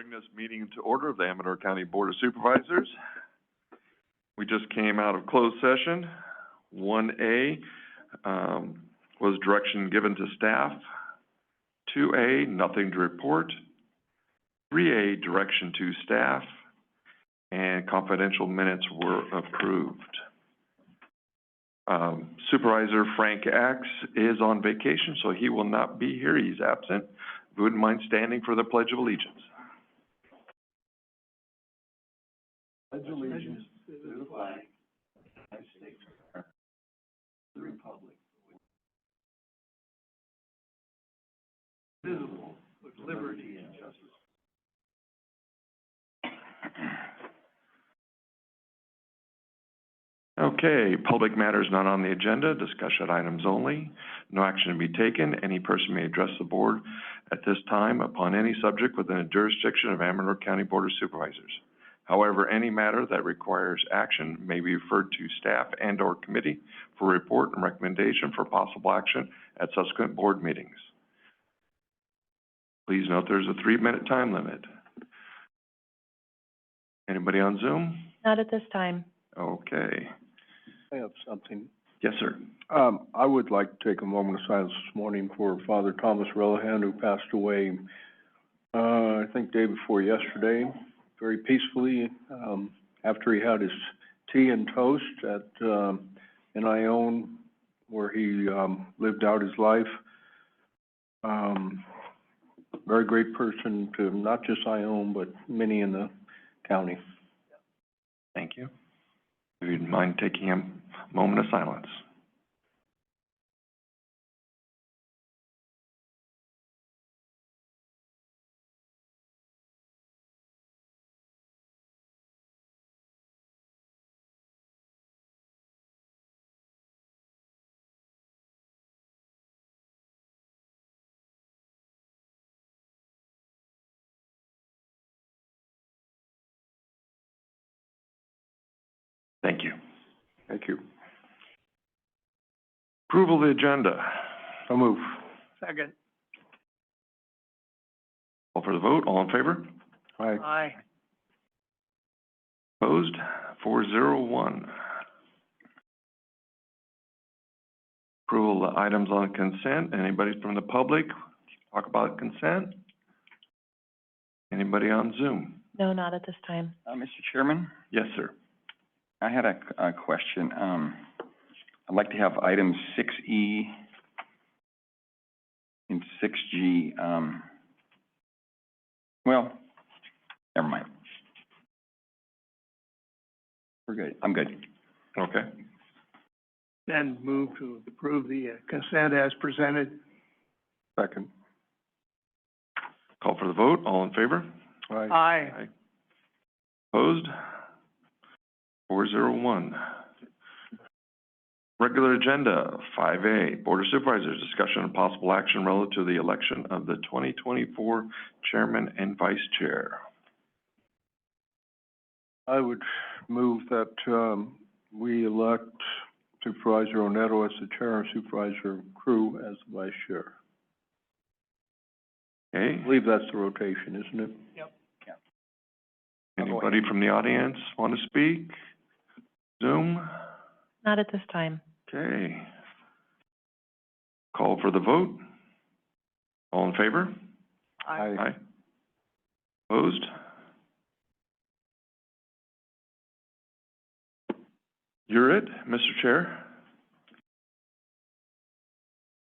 Bring this meeting to order of the Amador County Board of Supervisors. We just came out of closed session. 1A was direction given to staff. 2A, nothing to report. 3A, direction to staff. And confidential minutes were approved. Supervisor Frank Axe is on vacation, so he will not be here. He's absent. If you wouldn't mind standing for the Pledge of Allegiance. Pledge allegiance to the flag of the United States of America, the Republic, visible with liberty and justice. Okay, public matters not on the agenda, discussion items only. No action to be taken. Any person may address the board at this time upon any subject within the jurisdiction of Amador County Board of Supervisors. However, any matter that requires action may be referred to staff and/or committee for report and recommendation for possible action at subsequent board meetings. Please note there's a 3-minute time limit. Anybody on Zoom? Not at this time. Okay. I have something. Yes, sir. I would like to take a moment of silence this morning for Father Thomas Relihan, who passed away, I think day before yesterday, very peacefully, after he had his tea and toast at, in Ione, where he, lived out his life. Very great person to not just Ione, but many in the county. Thank you. If you'd mind taking a moment of silence. Thank you. Thank you. Approval of the agenda. So move. Second. Call for the vote. All in favor? Aye. Aye. Opposed? 401. Approval of the items on consent. Anybody from the public talk about consent? Anybody on Zoom? No, not at this time. Mr. Chairman, Yes, sir. I had a question. I'd like to have items 6E and 6G, well, never mind. We're good. I'm good. Okay. Then move to approve the consent as presented. Second. Call for the vote. All in favor? Aye. Aye. Opposed? 401. Regular agenda, 5A, Board of Supervisors, discussion and possible action relative to the election of the 2024 Chairman and Vice Chair. I would move that, we elect Supervisor Oneto as the chair and Supervisor Crew as the vice chair. Okay, I believe that's the rotation, isn't it? Yep. anybody from the audience want to speak? Zoom? Not at this time. Okay. Call for the vote. All in favor? Aye. Opposed? You're it, Mr. Chair.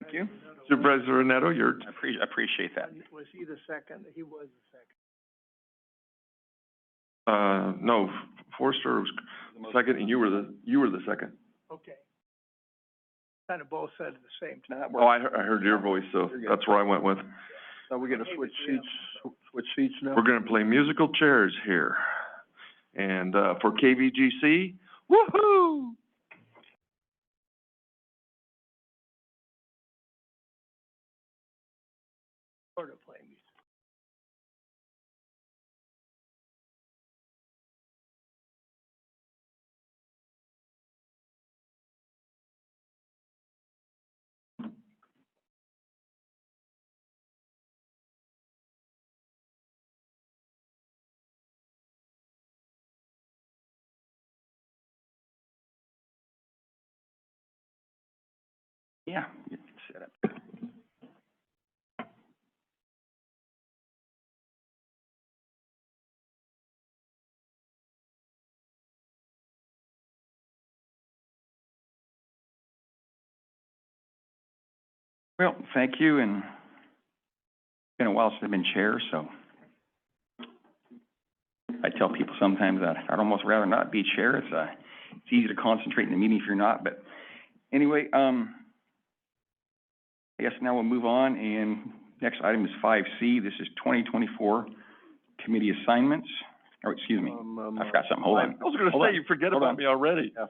Thank you. Supervisor Neto, you're... I appreciate that. Was he the second? He was the second. No, Forrester was second, and you were the second. Okay. Kind of both said at the same time. Oh, I heard your voice, so that's where I went with. So we're gonna switch seats now? We're gonna play musical chairs here. And, for KVGC, woohoo! Sort of playing music. Yeah, you can set up. Well, thank you, and it's been a while since I've been chair, so I tell people sometimes that I'd almost rather not be chair. It's easy to concentrate in the meeting if you're not, but anyway, I guess now we'll move on, and next item is 5C. This is 2024 committee assignments. Oh, excuse me, I forgot something. Hold on. I was gonna say, you forget about me already. Yeah.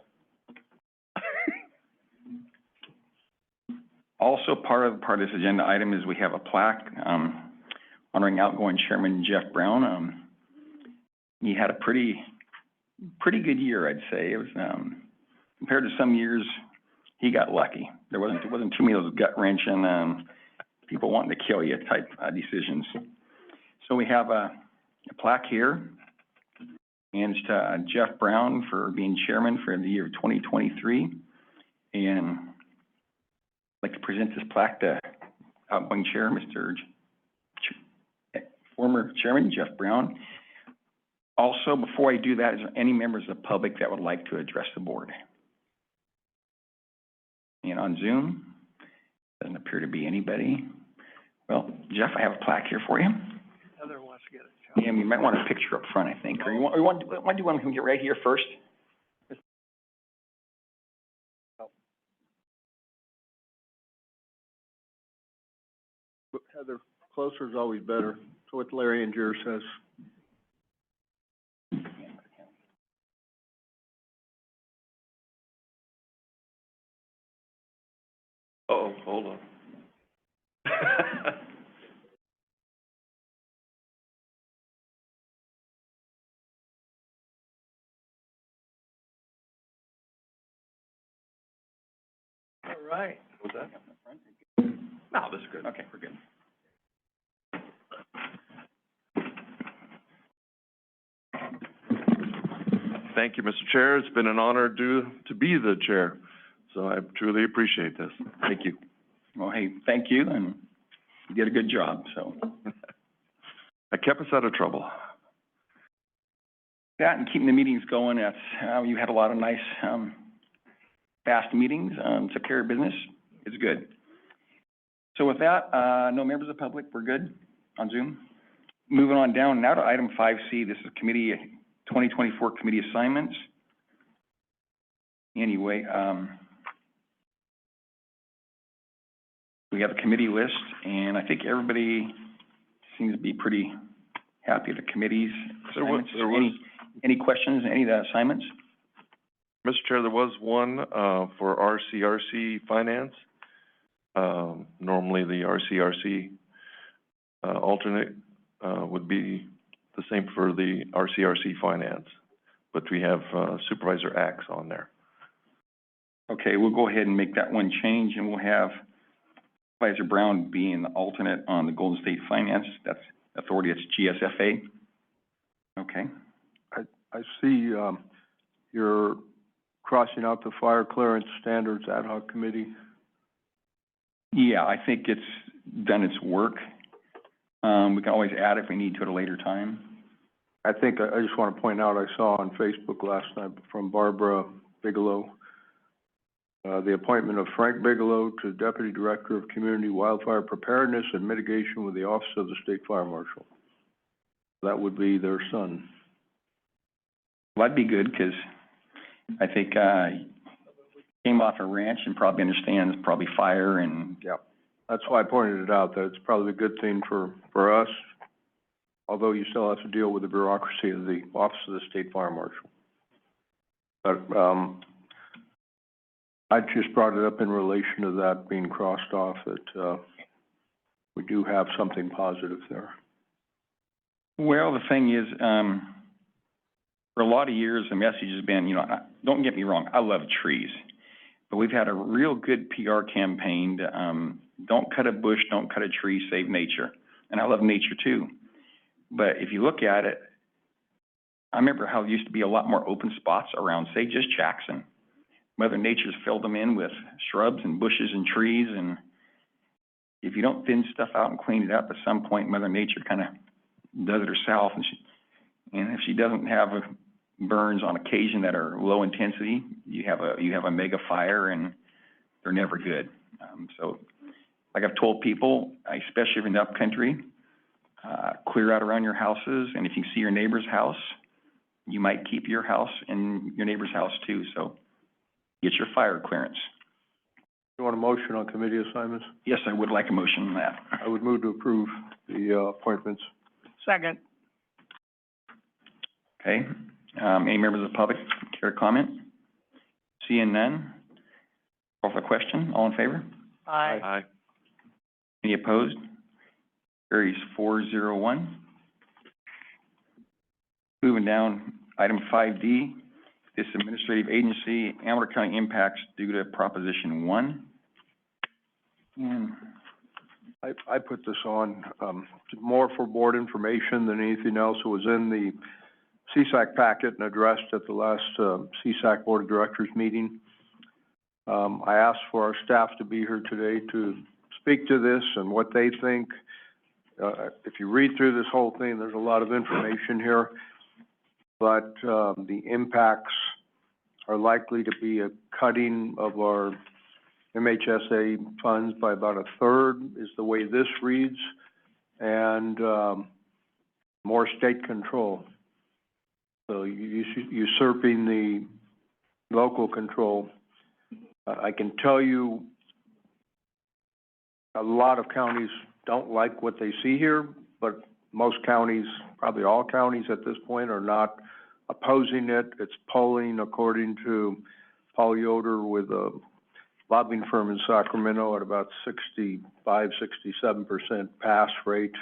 Also, part of this agenda item is we have a plaque, honoring outgoing Chairman Jeff Brown. He had a pretty good year, I'd say. It was, compared to some years, he got lucky. There wasn't too many of those gut-wrenching, people wanting to kill you type, decisions. So we have a plaque here, and it's to Jeff Brown for being chairman for the year of 2023. And I'd like to present this plaque to outgoing chair, former chairman Jeff Brown. Also, before I do that, is there any members of the public that would like to address the board? And on Zoom, doesn't appear to be anybody. Well, Jeff, I have a plaque here for you. Heather wants to get a shot. Yeah, you might want a picture up front, I think. Or you want to do one who get right here first? But Heather, closer is always better. So what Larry and Jer says. Uh-oh, hold on. All right. What's that? No, this is good. Okay, we're good. Thank you, Mr. Chair. It's been an honor to be the chair, so I truly appreciate this. Thank you. Well, hey, thank you, and you did a good job, so. I kept us out of trouble. That and keeping the meetings going, that's, you had a lot of nice, fast meetings, took care of business. It's good. So with that, no members of the public, we're good on Zoom. Moving on down now to item 5C. This is committee 2024 committee assignments. Anyway, we have a committee list, and I think everybody seems to be pretty happy with the committee's assignments. Any questions, any of the assignments? Mr. Chair, there was one for RCRC Finance. Normally the RCRC alternate would be the same for the RCRC Finance, but we have Supervisor Axe on there. Okay, we'll go ahead and make that one change, and we'll have Supervisor Brown being the alternate on the Golden State Finance. That's authority, it's GSFA. Okay. I see, you're crossing out the fire clearance standards ad hoc committee. Yeah, I think it's done its work. We can always add if we need to at a later time. I think, I just want to point out, I saw on Facebook last night from Barbara Bigelow, the appointment of Frank Bigelow to Deputy Director of Community Wildfire Preparedness and Mitigation with the Office of the State Fire Marshal. That would be their son. Well, that'd be good, because I think, came off a ranch and probably understands probably fire and. Yeah, that's why I pointed it out, that it's probably a good thing for us, although you still have to deal with the bureaucracy of the Office of the State Fire Marshal. But, I just brought it up in relation to that being crossed off, that, we do have something positive there. Well, the thing is, for a lot of years, the message has been, you know, don't get me wrong, I love trees, but we've had a real good PR campaign to, don't cut a bush, don't cut a tree, save nature. And I love nature too. But if you look at it, I remember how there used to be a lot more open spots around, say, just Jackson. Mother Nature's filled them in with shrubs and bushes and trees, and if you don't thin stuff out and clean it up, at some point Mother Nature kind of does it herself, and if she doesn't have burns on occasion that are low intensity, you have a mega fire, and they're never good. So, like I've told people, especially in the upcountry, clear out around your houses, and if you see your neighbor's house, you might keep your house and your neighbor's house too. So, get your fire clearance. You want a motion on committee assignments? Yes, I would like a motion on that. I would move to approve the appointments. Second. Okay. Any members of the public care to comment? Seeing none. Call for the question. All in favor? Aye. Any opposed? Carries 4-0-1. Moving down, item 5D, this administrative agency, Amador County impacts due to Proposition 1. And I put this on, more for board information than anything else. It was in the CSAC packet and addressed at the last, CSAC Board of Directors meeting. I asked for our staff to be here today to speak to this and what they think. If you read through this whole thing, there's a lot of information here, but, the impacts are likely to be a cutting of our MHSA funds by about a third, is the way this reads, and, more state control. So usurping the local control. I can tell you a lot of counties don't like what they see here, but most counties, probably all counties at this point, are not opposing it. It's polling, according to Paul Yoder with a lobbying firm in Sacramento, at about 65–67% pass rate.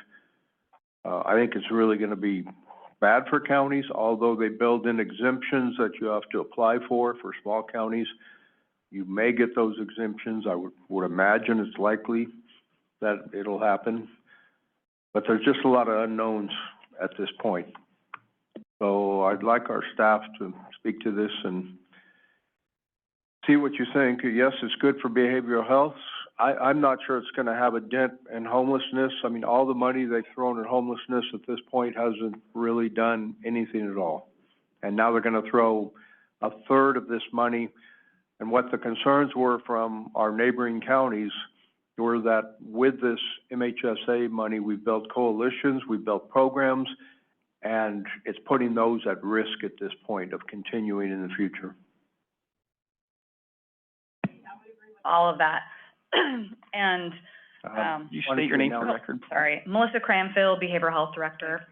I think it's really going to be bad for counties, although they build in exemptions that you have to apply for small counties. You may get those exemptions. I would imagine it's likely that it'll happen, but there's just a lot of unknowns at this point. So I'd like our staff to speak to this and see what you think. Yes, it's good for behavioral health. I'm not sure it's going to have a dent in homelessness. I mean, all the money they've thrown at homelessness at this point hasn't really done anything at all. And now they're going to throw a third of this money. And what the concerns were from our neighboring counties were that with this MHSA money, we've built coalitions, we've built programs, and it's putting those at risk at this point of continuing in the future. All of that. And, you state your name for the record. sorry, Melissa Cranfield, Behavioral Health Director.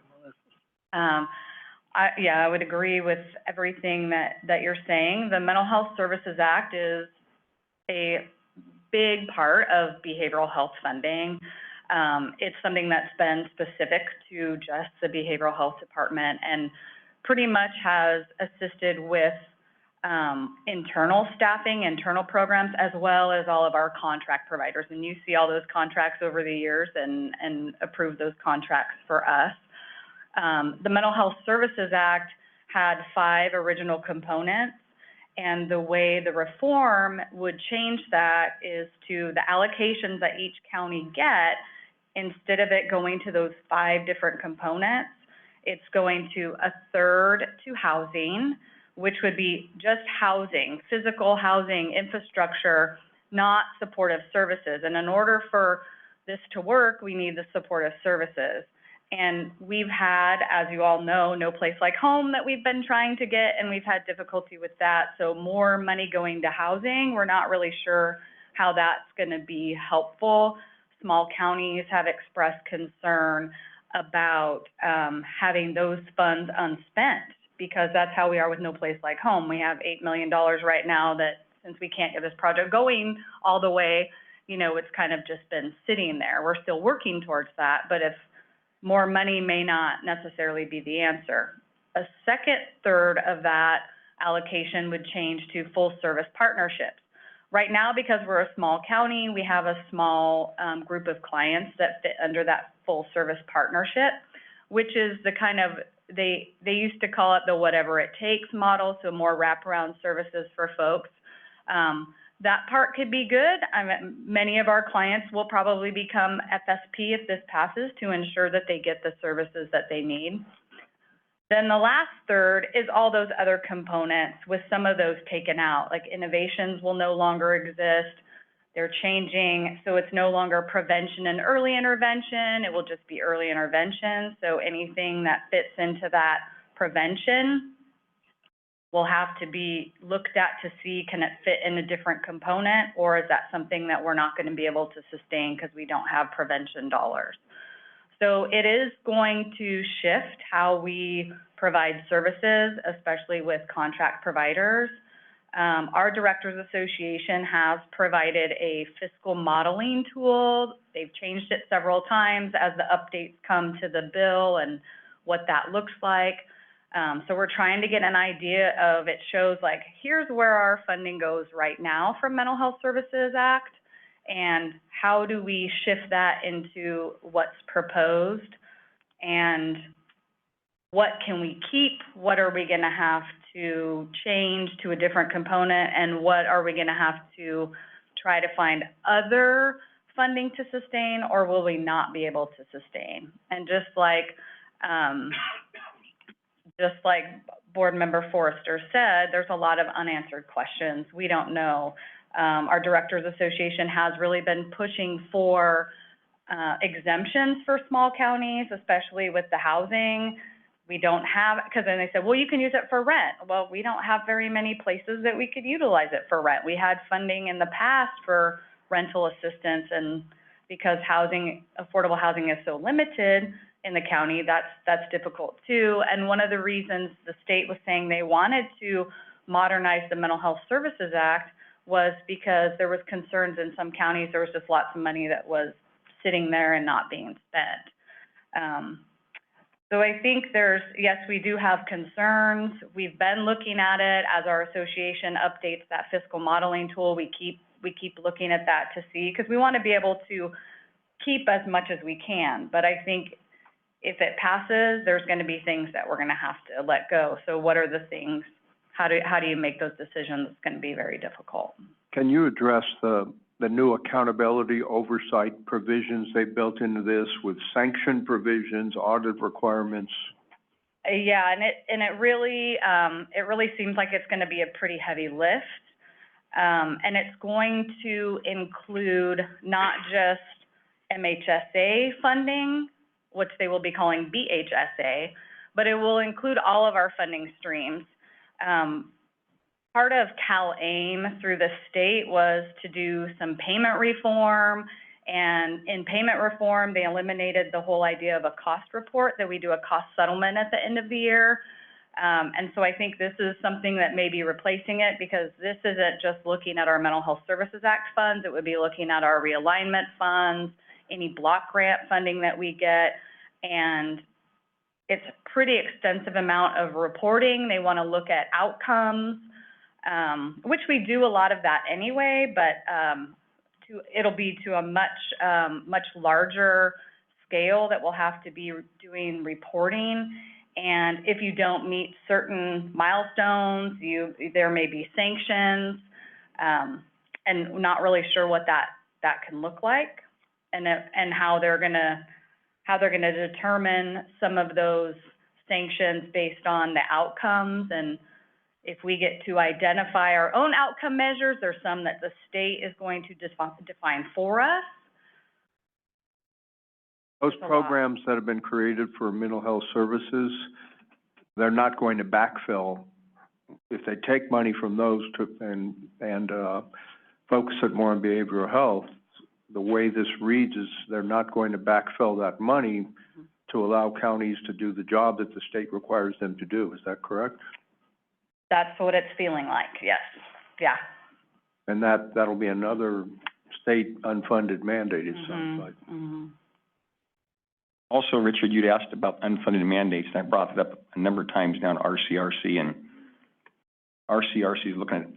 I would agree with everything that you're saying. The Mental Health Services Act is a big part of behavioral health funding. It's something that's been specific to just the Behavioral Health Department and pretty much has assisted with internal staffing, internal programs, as well as all of our contract providers. And you see all those contracts over the years and approve those contracts for us. The Mental Health Services Act had 5 original components, and the way the reform would change that is to the allocations that each county get, instead of it going to those 5 different components, it's going to a third to housing, which would be just housing, physical housing, infrastructure, not supportive services. And in order for this to work, we need the supportive services. And we've had, as you all know, No Place Like Home that we've been trying to get, and we've had difficulty with that. So more money going to housing, we're not really sure how that's going to be helpful. Small counties have expressed concern about having those funds unspent, because that's how we are with No Place Like Home. We have $8 million right now that, since we can't get this project going all the way, you know, it's kind of just been sitting there. We're still working towards that, but if more money may not necessarily be the answer. A second third of that allocation would change to full service partnerships. Right now, because we're a small county, we have a small group of clients that fit under that full service partnership, which is the kind of, they used to call it the whatever it takes model, so more wraparound services for folks. That part could be good. Many of our clients will probably become FSP if this passes to ensure that they get the services that they need. Then the last third is all those other components with some of those taken out, like innovations will no longer exist. They're changing, so it's no longer prevention and early intervention. It will just be early intervention. So anything that fits into that prevention will have to be looked at to see, can it fit in a different component, or is that something that we're not going to be able to sustain because we don't have prevention dollars? So it is going to shift how we provide services, especially with contract providers. Our Directors Association has provided a fiscal modeling tool. They've changed it several times as the updates come to the bill and what that looks like. So we're trying to get an idea of, it shows like, here's where our funding goes right now from Mental Health Services Act, and how do we shift that into what's proposed, and what can we keep, what are we gonna have to change to a different component, and what are we gonna have to try to find other funding to sustain, or will we not be able to sustain? And just like Board Member Forrester said, there's a lot of unanswered questions. We don't know. Our Directors Association has really been pushing for exemptions for small counties, especially with the housing. We don't have, because then they said, well, you can use it for rent. Well, we don't have very many places that we could utilize it for rent. We had funding in the past for rental assistance, and because affordable housing is so limited in the county, that's difficult too. And one of the reasons the state was saying they wanted to modernize the Mental Health Services Act was because there was concerns in some counties. There was just lots of money that was sitting there and not being spent. So I think yes, we do have concerns. We've been looking at it as our association updates that fiscal modeling tool. We keep looking at that to see, because we want to be able to keep as much as we can. But I think if it passes, there's going to be things that we're going to have to let go. So what are the things? How do you make those decisions? It's going to be very difficult. Can you address the new accountability oversight provisions they built into this with sanction provisions, audit requirements? Yeah, and it really seems like it's going to be a pretty heavy lift, and it's going to include not just MHSA funding, which they will be calling BHSA, but it will include all of our funding streams. Part of CalAIM through the state was to do some payment reform, and in payment reform, they eliminated the whole idea of a cost report, that we do a cost settlement at the end of the year. And so I think this is something that may be replacing it, because this isn't just looking at our Mental Health Services Act funds. It would be looking at our realignment funds, any block grant funding that we get, and it's a pretty extensive amount of reporting. They want to look at outcomes, which we do a lot of that anyway, but it'll be to a much larger scale that we'll have to be doing reporting. And if you don't meet certain milestones, there may be sanctions, and not really sure what that can look like, and how they're gonna determine some of those sanctions based on the outcomes. And if we get to identify our own outcome measures, there's some that the state is going to define for us. Those programs that have been created for mental health services, they're not going to backfill. If they take money from those and focus it more on behavioral health, the way this reads is they're not going to backfill that money to allow counties to do the job that the state requires them to do. Is that correct? That's what it's feeling like, yes. Yeah. And that'll be another state unfunded mandate, it sounds like. Also, Richard, you'd asked about unfunded mandates, and I brought it up a number of times now in RCRC, and RCRC is looking at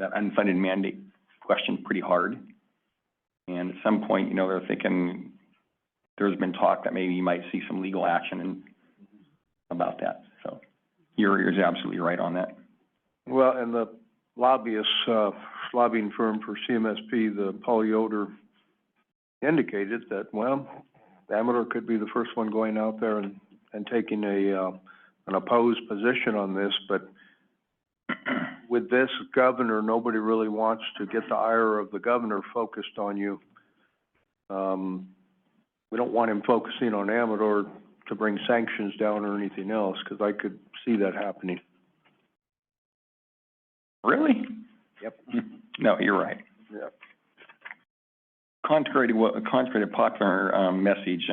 that unfunded mandate question pretty hard. And at some point, they're thinking, there's been talk that maybe you might see some legal action about that. So you're absolutely right on that. Well, and lobbyists, lobbying firm for CMSP, the Paul Yoder, indicated that, well, Amador could be the first one going out there and taking an opposed position on this, but with this governor, nobody really wants to get the ire of the governor focused on you. We don't want him focusing on Amador to bring sanctions down or anything else, because I could see that happening. Really? Yep. No, you're right. Yep. Contrary to popular, message,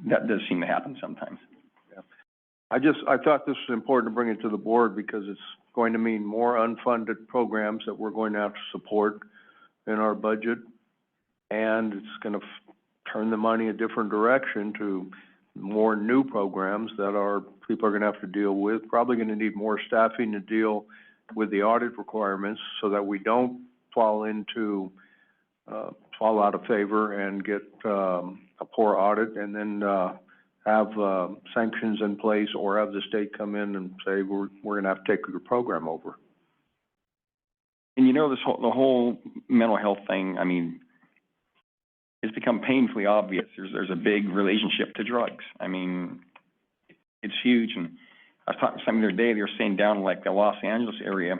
that does seem to happen sometimes. I thought this was important to bring it to the board because it's going to mean more unfunded programs that we're going to have to support in our budget. And it's gonna turn the money a different direction to more new programs that people are gonna have to deal with. Probably gonna need more staffing to deal with the audit requirements so that we don't fall out of favor and get, a poor audit and then, have sanctions in place, or have the state come in and say, we're gonna have to take your program over. And you know, the whole mental health thing, I mean, it's become painfully obvious. There's a big relationship to drugs. I mean, it's huge. And I was talking to somebody the other day, they were saying down in like the Los Angeles area,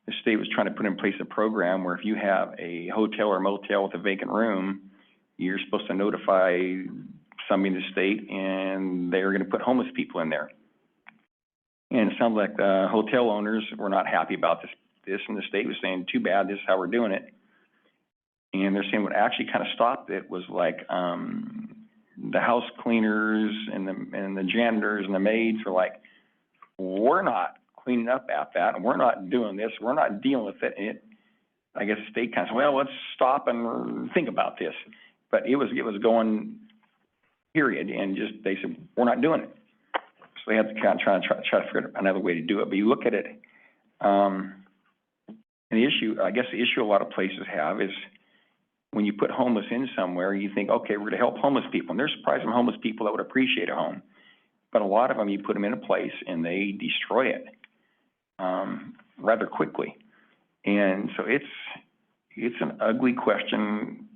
the state was trying to put in place a program where if you have a hotel or motel with a vacant room, you're supposed to notify somebody in the state, and they're going to put homeless people in there. And it sounds like the hotel owners were not happy about this, and the state was saying, too bad, this is how we're doing it. And they're saying what actually kind of stopped it was like, the house cleaners and the janitors and the maids were like, we're not cleaning up at that, and we're not doing this, we're not dealing with it. And I guess the state kind of said, well, let's stop and think about this. But it was going, period, and just, they said, we're not doing it. So they had to kind of try to figure out another way to do it. But you look at it, and the issue a lot of places have is when you put homeless in somewhere, you think, okay, we're going to help homeless people. And there's surprising homeless people that would appreciate a home. But a lot of them, you put them in a place and they destroy it rather quickly. And so it's an ugly question.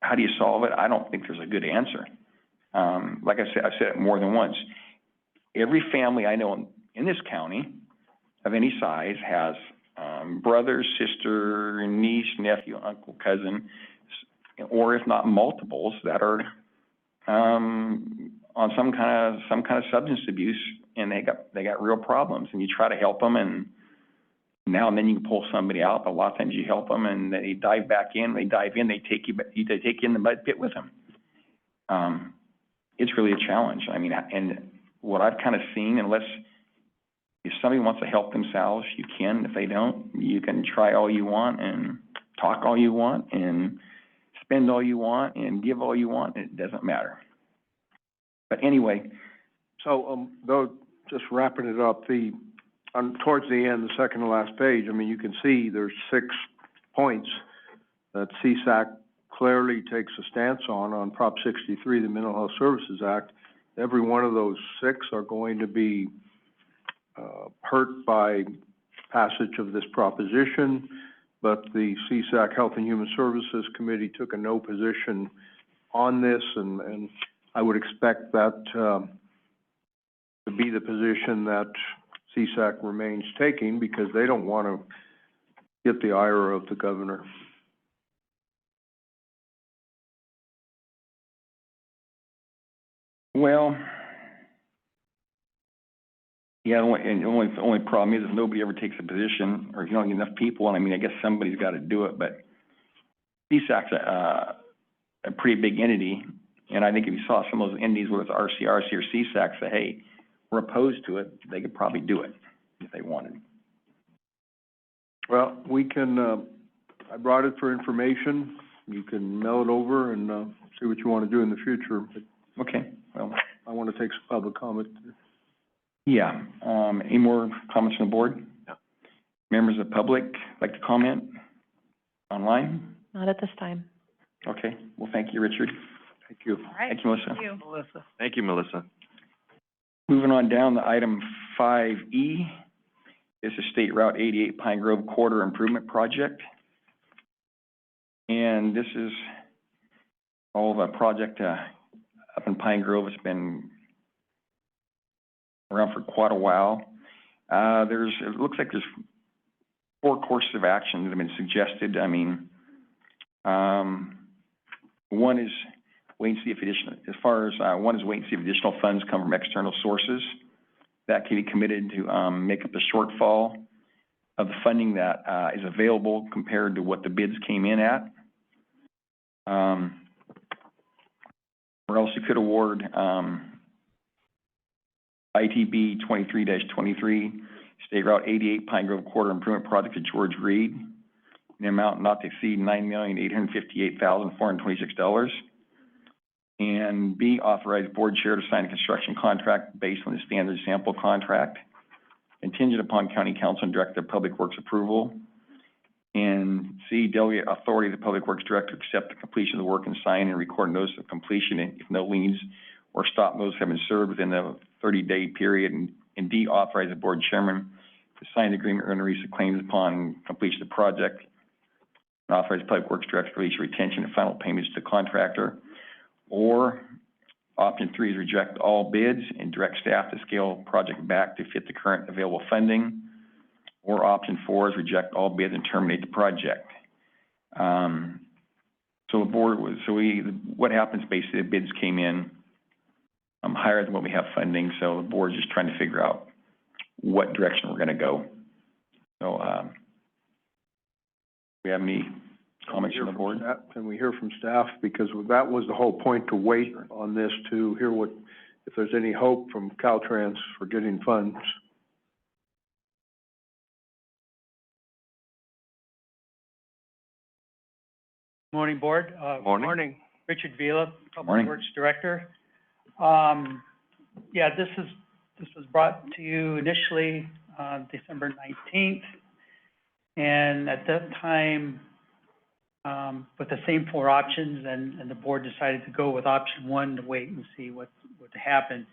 How do you solve it? I don't think there's a good answer. Like I said, I've said it more than once. Every family I know in this county of any size has brother, sister, niece, nephew, uncle, cousin, or if not multiples that are on some kind of substance abuse, and they got real problems. And you try to help them, and now and then you can pull somebody out. But a lot of times you help them, and they dive back in. They dive in. They take you in the mud pit with them. It's really a challenge. I mean, and what I've kind of seen, if somebody wants to help themselves, you can. If they don't, you can try all you want and talk all you want and spend all you want and give all you want. It doesn't matter. But anyway. So, though, just wrapping it up, towards the end, the second to last page, I mean, you can see there's 6 points that CSAC clearly takes a stance on Prop 63, the Mental Health Services Act. Every one of those 6 are going to be hurt by passage of this proposition, but the CSAC Health and Human Services Committee took a no position on this, and I would expect that to be the position that CSAC remains taking, because they don't want to get the ire of the governor. Well, yeah, the only problem is if nobody ever takes a position, or if you don't get enough people, and I mean, I guess somebody's got to do it, but CSAC's a pretty big entity, and I think if you saw some of those entities, whether it's RCRC or CSAC, say, hey, we're opposed to it, they could probably do it if they wanted. Well, we can, I brought it for information. You can mail it over and see what you want to do in the future. But okay, well, I want to take some public comment. Yeah. Any more comments from the board? No. Members of the public like to comment online? Not at this time. Okay. Well, thank you, Richard. Thank you. All right. Thank you, Melissa. Thank you. Melissa. Thank you, Melissa. Moving on down to item 5E, This is State Route 88 Pine Grove Corridor Improvement Project. And this is all of a project, up in Pine Grove. It's been around for quite a while. It looks like there's 4 courses of action that have been suggested. I mean, one is wait and see if additional funds come from external sources that can be committed to make up the shortfall of the funding that is available compared to what the bids came in at. Or else you could award ITB 23-23, State Route 88 Pine Grove Corridor Improvement Project to George Reed, in an amount not to exceed $9,858,426. And B, authorize board chair to sign a construction contract based on the standard sample contract, contingent upon county council and director of public works approval. And C, delegate authority to the public works director to accept the completion of the work and sign and record notice of completion if no liens or stop notice have been served within the 30-day period. And D, authorize the board chairman to sign the agreement or release of claims upon completion of the project. And authorize the public works director to release retention and final payments to the contractor. Or option 3 is reject all bids and direct staff to scale project back to fit the current available funding. Or option 4 is reject all bids and terminate the project. What happens basically, the bids came in higher than what we have funding, so the board's just trying to figure out what direction we're going to go. So, do we have any comments from the board? Can we hear from staff? Because that was the whole point, to wait on this, to hear if there's any hope from Caltrans for getting funds. Morning, Board. Morning. Richard Vila, Public Morning. Works Director. Yeah, this was brought to you initially December 19th, and at that time, with the same 4 options, and the board decided to go with option 1 to wait and see what would happen.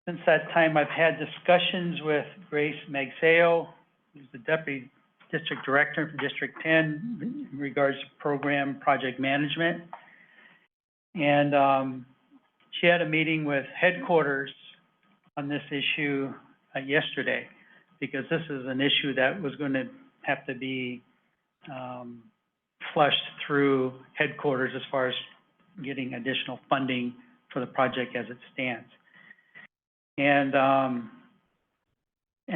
Since that time, I've had discussions with Grace Magseo, who's the Deputy District Director for District 10 in regards to program project management. And she had a meeting with headquarters on this issue yesterday, because this is an issue that was going to have to be flushed through headquarters as far as getting additional funding for the project as it stands. And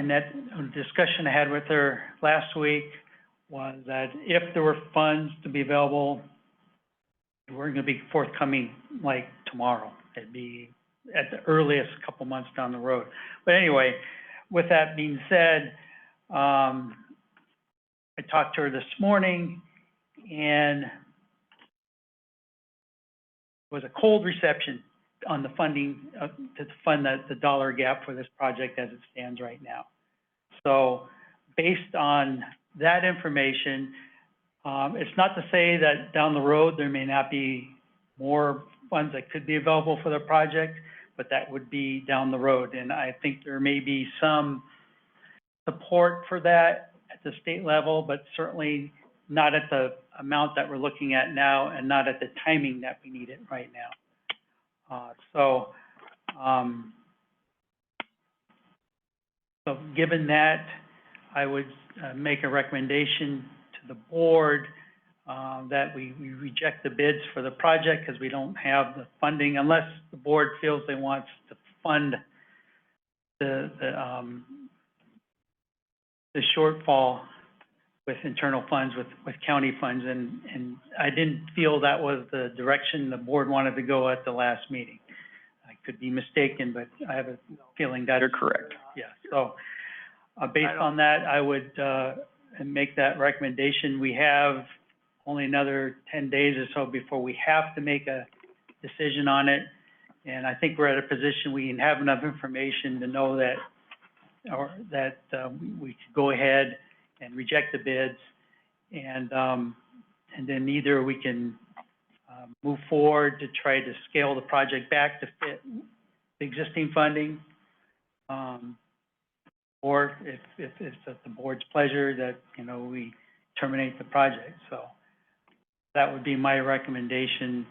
that discussion I had with her last week was that if there were funds to be available, we're going to be forthcoming like tomorrow. It'd be at the earliest a couple months down the road. But anyway, with that being said, I talked to her this morning, and it was a cold reception on the funding to fund the dollar gap for this project as it stands right now. So based on that information, it's not to say that down the road there may not be more funds that could be available for the project, but that would be down the road. And I think there may be some support for that at the state level, but certainly not at the amount that we're looking at now, and not at the timing that we need it right now. So given that, I would make a recommendation to the board that we reject the bids for the project, because we don't have the funding, unless the board feels they want to fund the shortfall with internal funds, with county funds, and I didn't feel that was the direction the board wanted to go at the last meeting. I could be mistaken, but I have a feeling that— You're correct. Yeah, so based on that, I would make that recommendation. We have only another 10 days or so before we have to make a decision on it, and I think we're at a position we can have enough information to know that, we could go ahead and reject the bids, and then either we can move forward to try to scale the project back to fit the existing funding, or if it's at the board's pleasure that, you know, we terminate the project. So that would be my recommendation,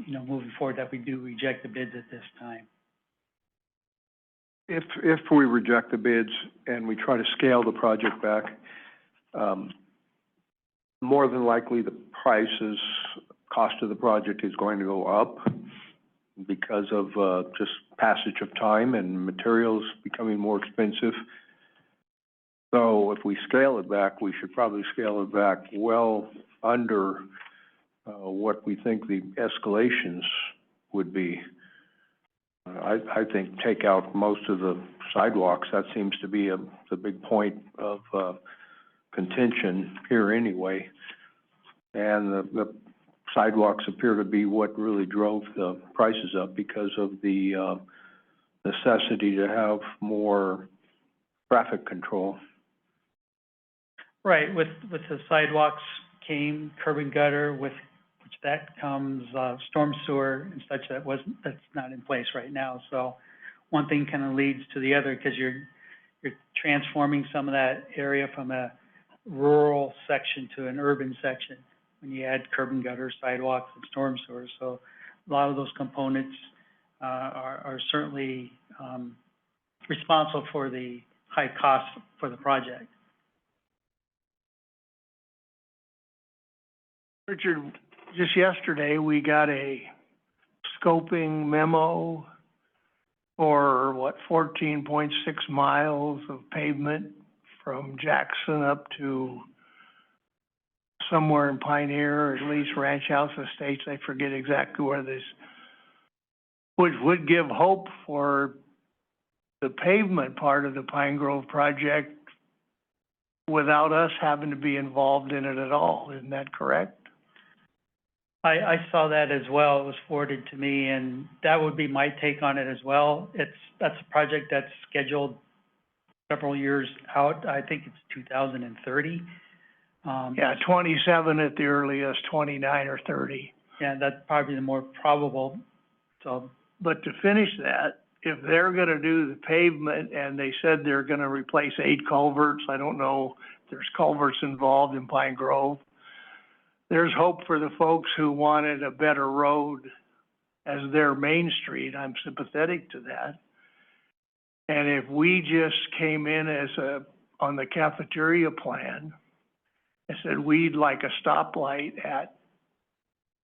you know, moving forward, that we do reject the bids at this time. If we reject the bids and we try to scale the project back, more than likely the cost of the project is going to go up because of, just passage of time and materials becoming more expensive. So if we scale it back, we should probably scale it back well under, what we think the escalations would be. I think take out most of the sidewalks. That seems to be the big point of contention here anyway. And the sidewalks appear to be what really drove the prices up because of the necessity to have more traffic control. Right, with the sidewalks came curb and gutter, with which that comes storm sewer and such that's not in place right now. So one thing kind of leads to the other, because you're transforming some of that area from a rural section to an urban section when you add curb and gutter, sidewalks, and storm sewers. So a lot of those components are certainly responsible for the high cost for the project. Richard, just yesterday, we got a scoping memo for, 14.6 miles of pavement from Jackson up to somewhere in Pioneer, or at least Ranch House Estates, I forget exactly where this, which would give hope for the pavement part of the Pine Grove project without us having to be involved in it at all. Isn't that correct? I saw that as well. It was forwarded to me, and that would be my take on it as well. That's a project that's scheduled several years out. I think it's 2030. Yeah, 27 at the earliest, 29 or 30. Yeah, that's probably the more probable. So, But to finish that, if they're gonna do the pavement, and they said they're gonna replace 8 culverts, I don't know if there's culverts involved in Pine Grove. There's hope for the folks who wanted a better road as their main street. I'm sympathetic to that. And if we just came in on the cafeteria plan, and said we'd like a stoplight at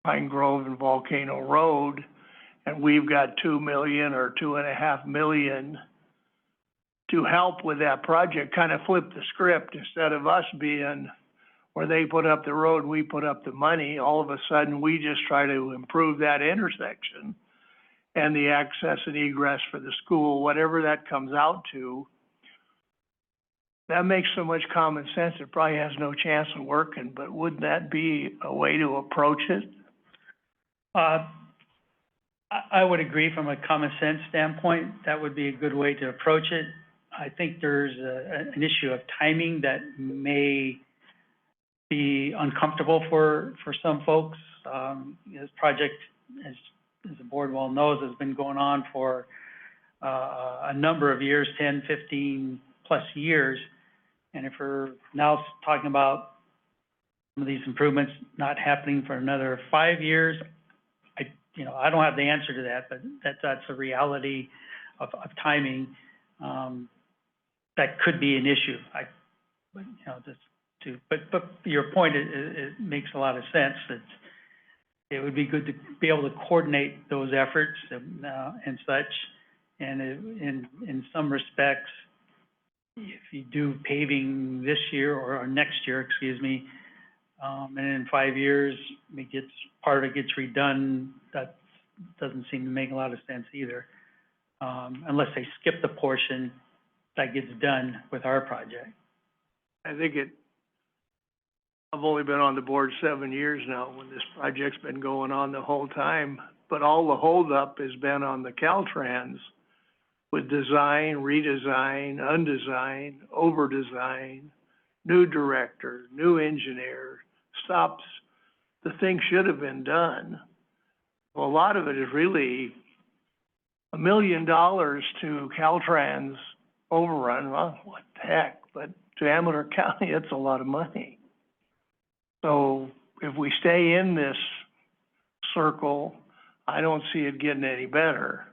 Pine Grove and Volcano Road, and we've got 2 million or 2.5 million to help with that project, kind of flip the script. Instead of us being where they put up the road, we put up the money, all of a sudden we just try to improve that intersection and the access and egress for the school, whatever that comes out to. That makes so much common sense, it probably has no chance of working, but wouldn't that be a way to approach it? I would agree from a common sense standpoint, that would be a good way to approach it. I think there's an issue of timing that may be uncomfortable for some folks. This project, as the board well knows, has been going on for a number of years, 10, 15 plus years. And if we're now talking about some of these improvements not happening for another 5 years, I don't have the answer to that, but that's a reality of timing. That could be an issue. But your point, it makes a lot of sense. That it would be good to be able to coordinate those efforts and such. And in some respects, if you do paving this year or next year, excuse me, and in 5 years, part of it gets redone, that doesn't seem to make a lot of sense either. Unless they skip the portion that gets done with our project. I think I've only been on the board 7 years now, when this project's been going on the whole time, but all the holdup has been on the Caltrans with design, redesign, undesign, over-design, new director, new engineer, stops. The thing should have been done. Well, a lot of it is really $1 million to Caltrans overrun, well, what the heck, but to Amador County, it's a lot of money. So if we stay in this circle, I don't see it getting any better.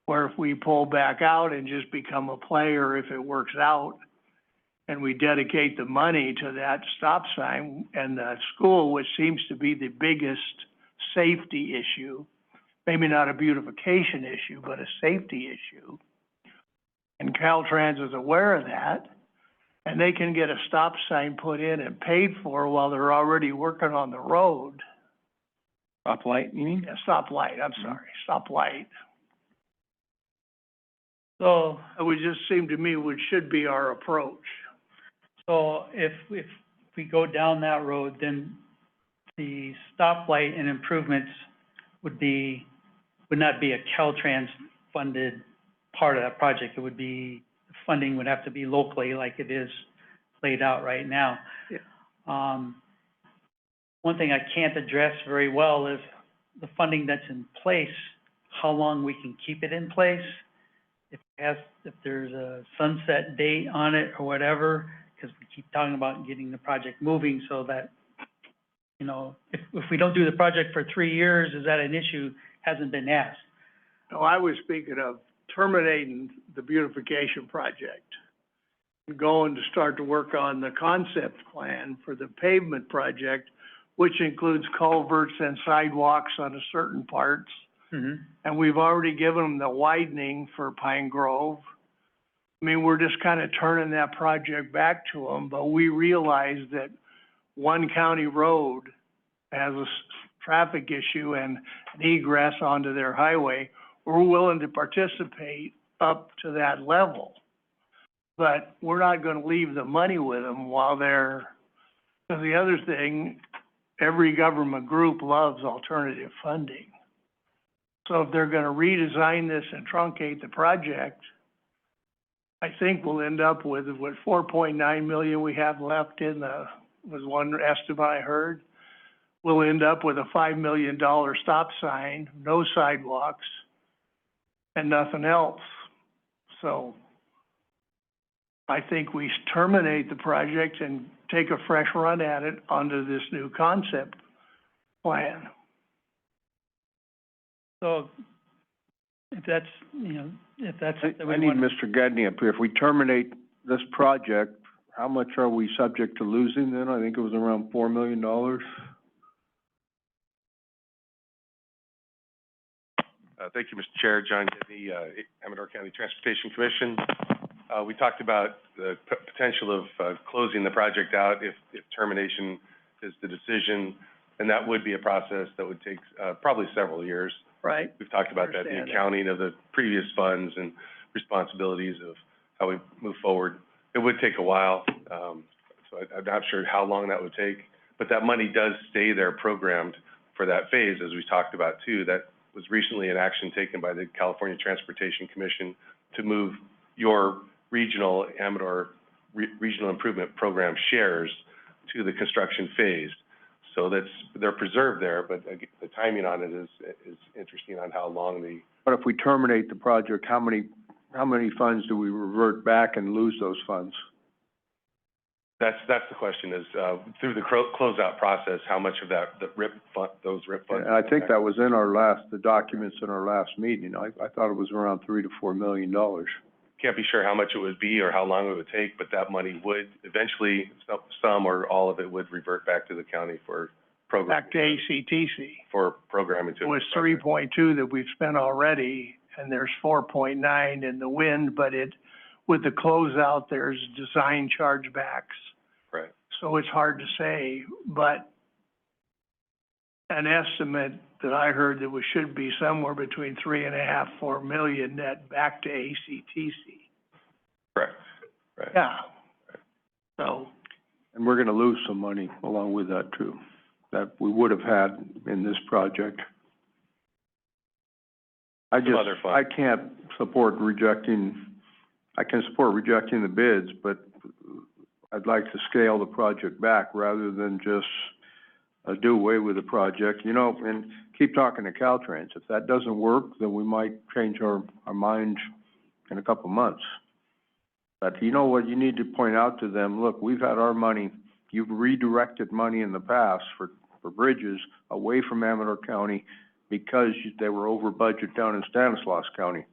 Where if we pull back out and just become a player, if it works out, and we dedicate the money to that stop sign and the school, which seems to be the biggest safety issue, maybe not a beautification issue, but a safety issue. And Caltrans is aware of that, and they can get a stop sign put in and paid for while they're already working on the road. Stoplight, you mean? Yeah, stoplight, I'm sorry, stoplight. So, It would just seem to me which should be our approach. so if we go down that road, then the stoplight and improvements would not be a Caltrans funded part of that project. It would be, funding would have to be locally like it is laid out right now. Yeah. One thing I can't address very well is the funding that's in place, how long we can keep it in place. If there's a sunset date on it or whatever, because we keep talking about getting the project moving so that, you know, if we don't do the project for 3 years, is that an issue? Hasn't been asked. No, I was speaking of terminating the beautification project and going to start to work on the concept plan for the pavement project, which includes culverts and sidewalks on a certain parts. Mm-hmm. And we've already given them the widening for Pine Grove. I mean, we're just kind of turning that project back to them, but we realize that one county road has a traffic issue and an egress onto their highway. We're willing to participate up to that level. But we're not gonna leave the money with them while they're, because the other thing, every government group loves alternative funding. So if they're gonna redesign this and truncate the project, I think we'll end up with, what, 4.9 million we have left in was one estimate I heard. We'll end up with a $5 million stop sign, no sidewalks, and nothing else. So I think we terminate the project and take a fresh run at it under this new concept plan. So if that's, you know, if that's something I we need want. Mr. Gedney up here. If we terminate this project, how much are we subject to losing then? I think it was around $4 million. Thank you, Mr. Chair. John Gedney, Amador County Transportation Commission. We talked about the potential of closing the project out if termination is the decision, and that would be a process that would take probably several years. Right. We've talked about that, the accounting of the previous funds and responsibilities of how we move forward. It would take a while, so I'm not sure how long that would take, but that money does stay there programmed for that phase, as we talked about too. That was recently an action taken by the California Transportation Commission to move your regional Amador Regional Improvement Program shares to the construction phase. So they're preserved there, but the timing on it is interesting on how long the. But if we terminate the project, how many funds do we revert back and lose those funds? That's the question is, through the closeout process, how much of that, those RIP funds? And I think that was in the documents in our last meeting. I thought it was around $3 to $4 million. Can't be sure how much it would be or how long it would take, but that money would eventually, some or all of it would revert back to the county for programming. Back to ACTC. For programming to. It was 3.2 that we've spent already, and there's 4.9 in the wind, but with the closeout, there's design chargebacks. Right. So it's hard to say, but an estimate that I heard that should be somewhere between 3.5, 4 million net back to ACTC. Correct. Right. Yeah. So. And we're gonna lose some money along with that too, that we would have had in this project. I can't support rejecting the bids, but I'd like to scale the project back rather than just do away with the project, you know, and keep talking to Caltrans. If that doesn't work, then we might change our mind in a couple months. But you know what, you need to point out to them, look, we've had our money, you've redirected money in the past for bridges away from Amador County because they were over budget down in Stanislaus County.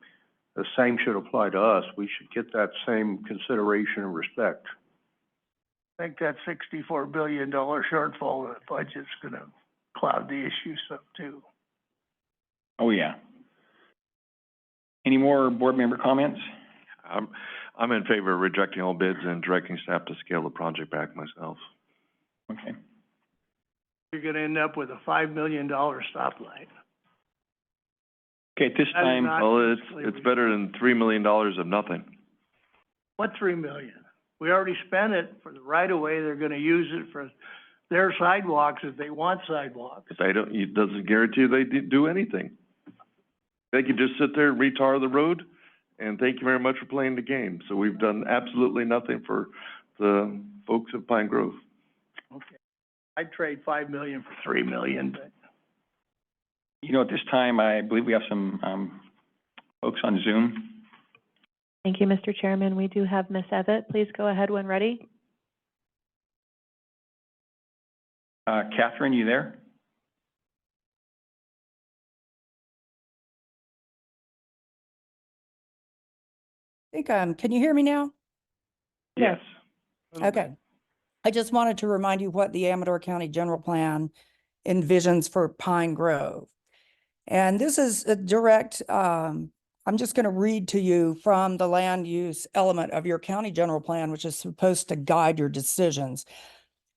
The same should apply to us. We should get that same consideration and respect. I think that $64 billion shortfall in the budget's gonna cloud the issue some too. Oh, yeah. Any more board member comments? I'm in favor of rejecting all bids and directing staff to scale the project back myself. Okay. You're gonna end up with a $5 million stoplight. Okay, at this That is time, not- Well, it's better than $3 million of nothing. What $3 million? We already spent it for the right of way. They're gonna use it for their sidewalks if they want sidewalks. But it doesn't guarantee they do anything. They can just sit there and retar the road, and thank you very much for playing the game. So we've done absolutely nothing for the folks of Pine Grove. Okay. I'd trade $5 million for $3 million, but you know, at this time, I believe we have some, folks on Zoom. Thank you, Mr. Chairman. We do have Ms. Evett. Please go ahead when ready. Catherine, you there? I think, can you hear me now? Yes. Okay. I just wanted to remind you what the Amador County General Plan envisions for Pine Grove. And this is a direct, I'm just going to read to you from the land use element of your county general plan, which is supposed to guide your decisions.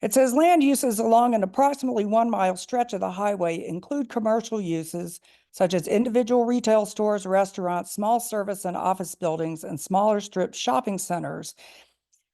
It says land uses along an approximately 1 mile stretch of the highway include commercial uses such as individual retail stores, restaurants, small service and office buildings, and smaller strip shopping centers.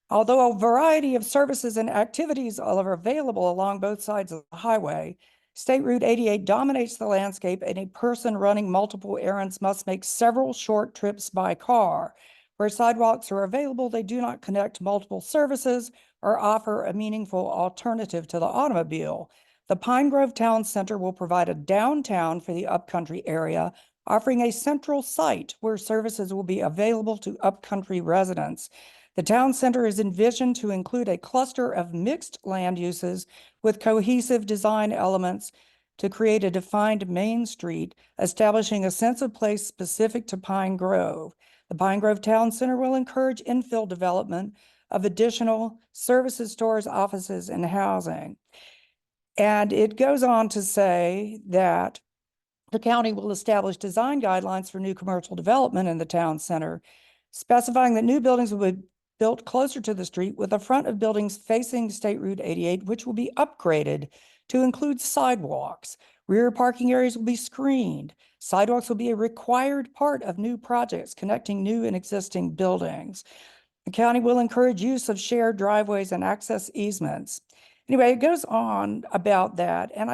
Although a variety of services and activities are available along both sides of the highway, State Route 88 dominates the landscape, and a person running multiple errands must make several short trips by car. Where sidewalks are available, they do not connect multiple services or offer a meaningful alternative to the automobile. The Pine Grove Town Center will provide a downtown for the upcountry area, offering a central site where services will be available to upcountry residents. The town center is envisioned to include a cluster of mixed land uses with cohesive design elements to create a defined main street, establishing a sense of place specific to Pine Grove. The Pine Grove Town Center will encourage infill development of additional services, stores, offices, and housing. And it goes on to say that the county will establish design guidelines for new commercial development in the town center, specifying that new buildings will be built closer to the street with the front of buildings facing State Route 88, which will be upgraded to include sidewalks. Rear parking areas will be screened. Sidewalks will be a required part of new projects connecting new and existing buildings. The county will encourage use of shared driveways and access easements. Anyway, it goes on about that, and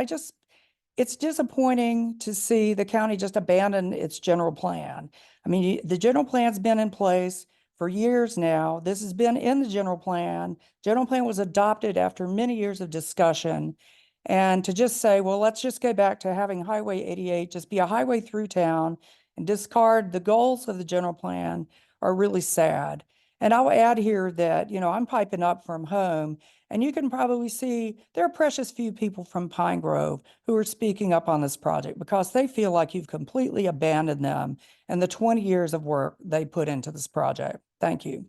it's disappointing to see the county just abandon its general plan. I mean, the general plan's been in place for years now. This has been in the general plan. General plan was adopted after many years of discussion. And to just say, well, let's just go back to having Highway 88 just be a highway through town and discard the goals of the general plan are really sad. And I'll add here that, you know, I'm piping up from home, and you can probably see there are precious few people from Pine Grove who are speaking up on this project because they feel like you've completely abandoned them and the 20 years of work they put into this project. Thank you.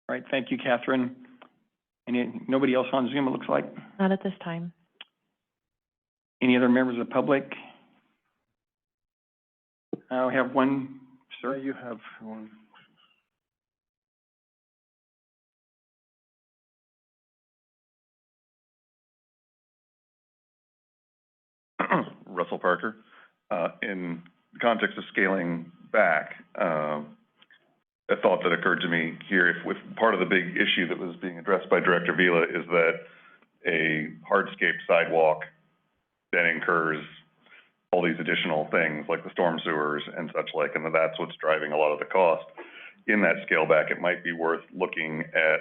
All right, thank you, Catherine. Nobody else on Zoom, it looks like? Not at this time. Any other members of the public? We have one, sir. Yeah, you have one. Russell Parker. In the context of scaling back, a thought that occurred to me here, if part of the big issue that was being addressed by Director Vila is that a hardscape sidewalk then incurs all these additional things like the storm sewers and such like, and that's what's driving a lot of the cost. In that scale back, it might be worth looking at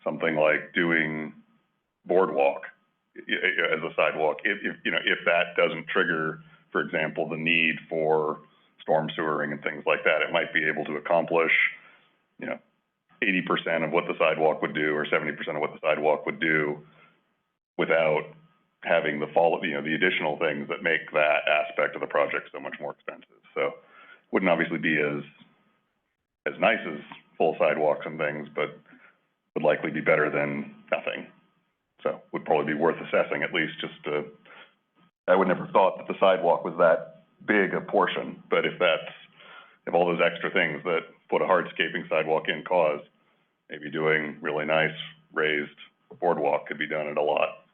something like doing boardwalk as a sidewalk, if you know, if that doesn't trigger, for example, the need for storm sewering and things like that, it might be able to accomplish, 80% of what the sidewalk would do or 70% of what the sidewalk would do without having the the additional things that make that aspect of the project so much more expensive. So wouldn't obviously be as nice as full sidewalks and things, but would likely be better than nothing. So would probably be worth assessing at least I would never thought that the sidewalk was that big a portion, but if all those extra things that put a hardscaping sidewalk in cause, maybe doing really nice raised boardwalk could be done at a lot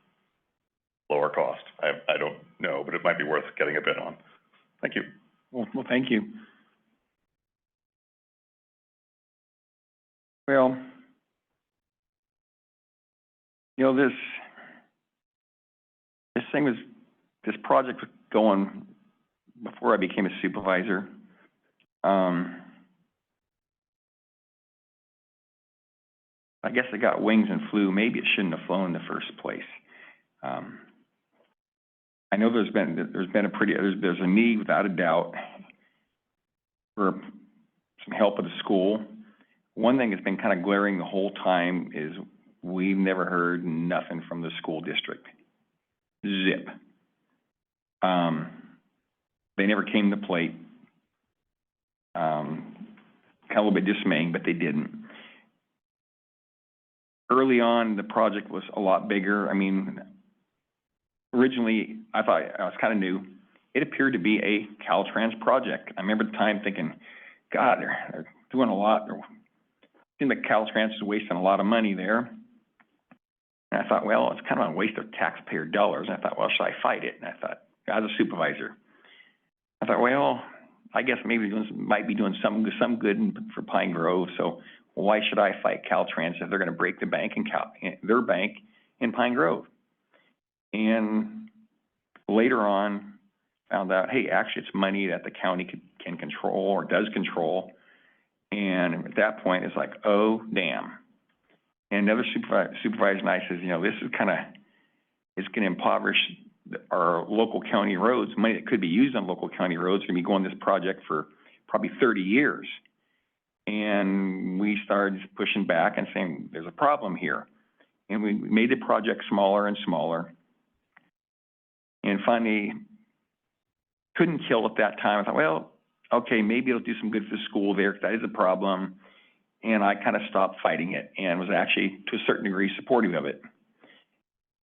lower cost. I don't know, but it might be worth getting a bid on. Thank you. Well, thank you. Well, this project was going before I became a supervisor. I guess it got wings and flew. Maybe it shouldn't have flown in the first place. I know there's a need without a doubt for some help at the school. One thing that's been kind of glaring the whole time is we've never heard nothing from the school district. Zip. They never came to plate. Kind of a little bit dismaying, but they didn't. Early on, the project was a lot bigger. I mean, originally, I thought I was kind of new. It appeared to be a Caltrans project. I remember the time thinking, God, they're doing a lot. It seemed like Caltrans is wasting a lot of money there. And I thought, well, it's kind of a waste of taxpayer dollars. And I thought, well, should I fight it? And I thought, as a supervisor, I thought, well, I guess maybe might be doing some good for Pine Grove. So why should I fight Caltrans if they're going to break the bank their bank in Pine Grove? And later on, found out, hey, actually, it's money that the county can control or does control. And at that point, it's like, oh, damn. And another supervisor and I says, this is it's going to impoverish our local county roads. Money that could be used on local county roads going to be going this project for probably 30 years. And we started pushing back and saying, there's a problem here. And we made the project smaller and smaller. And finally, couldn't kill at that time. I thought, well, okay, maybe it'll do some good for the school there, because that is a problem. And I kind of stopped fighting it and was actually, to a certain degree, supportive of it.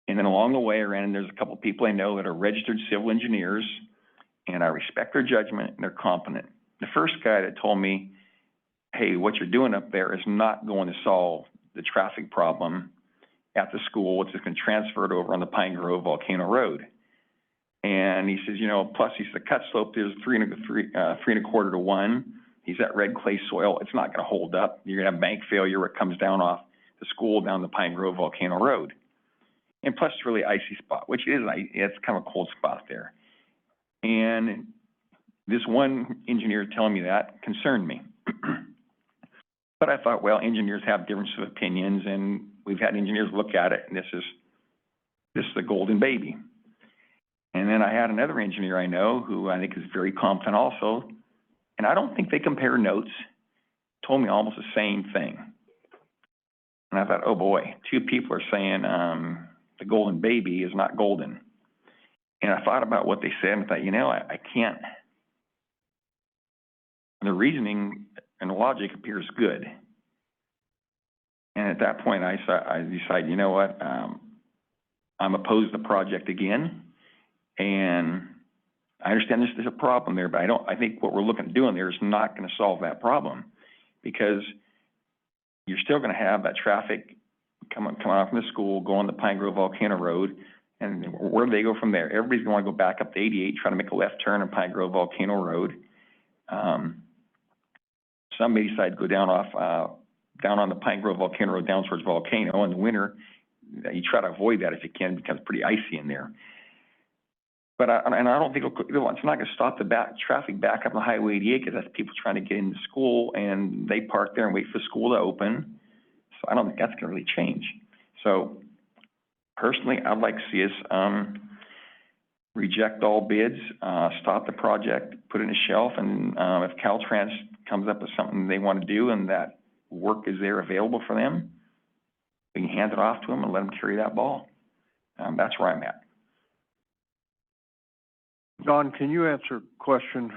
And then along the way, I ran, and there's a couple of people I know that are registered civil engineers, and I respect their judgment, and they're competent. The first guy that told me, hey, what you're doing up there is not going to solve the traffic problem at the school. It's just going to transfer it over on the Pine Grove Volcano Road. And he says, plus he's the cut slope, there's 3 1/4 to 1. He's that red clay soil. It's not going to hold up. You're going to have bank failure where it comes down off the school down the Pine Grove Volcano Road. And plus it's really icy spot, which is, it's kind of a cold spot there. And this one engineer telling me that concerned me. But I thought, well, engineers have differences of opinions, and we've had engineers look at it, and this is the golden baby. And then I had another engineer I know who I think is very competent also, and I don't think they compare notes, told me almost the same thing. And I thought, oh boy, 2 people are saying the golden baby is not golden. And I thought about what they said and thought, I can't. The reasoning and the logic appears good. And at that point, I decided, you know what, I'm opposed to the project again. And I understand there's a problem there, but I think what we're looking at doing there is not going to solve that problem, because you're still going to have that traffic coming out from the school, going to Pine Grove Volcano Road, and where do they go from there? Everybody's going to go back up to 88, try to make a left turn on Pine Grove Volcano Road. Somebody decided to go down on the Pine Grove Volcano Road down towards Volcano. In the winter, you try to avoid that if you can, because it's pretty icy in there. But I don't think it's not going to stop the traffic back up on Highway 88, because that's people trying to get into school, and they park there and wait for school to open. So I don't think that's going to really change. So personally, I'd like to see us reject all bids, stop the project, put it in a shelf, and, if Caltrans comes up with something they want to do and that work is there available for them, we can hand it off to them and let them carry that ball. That's where I'm at. Don, can you answer a question?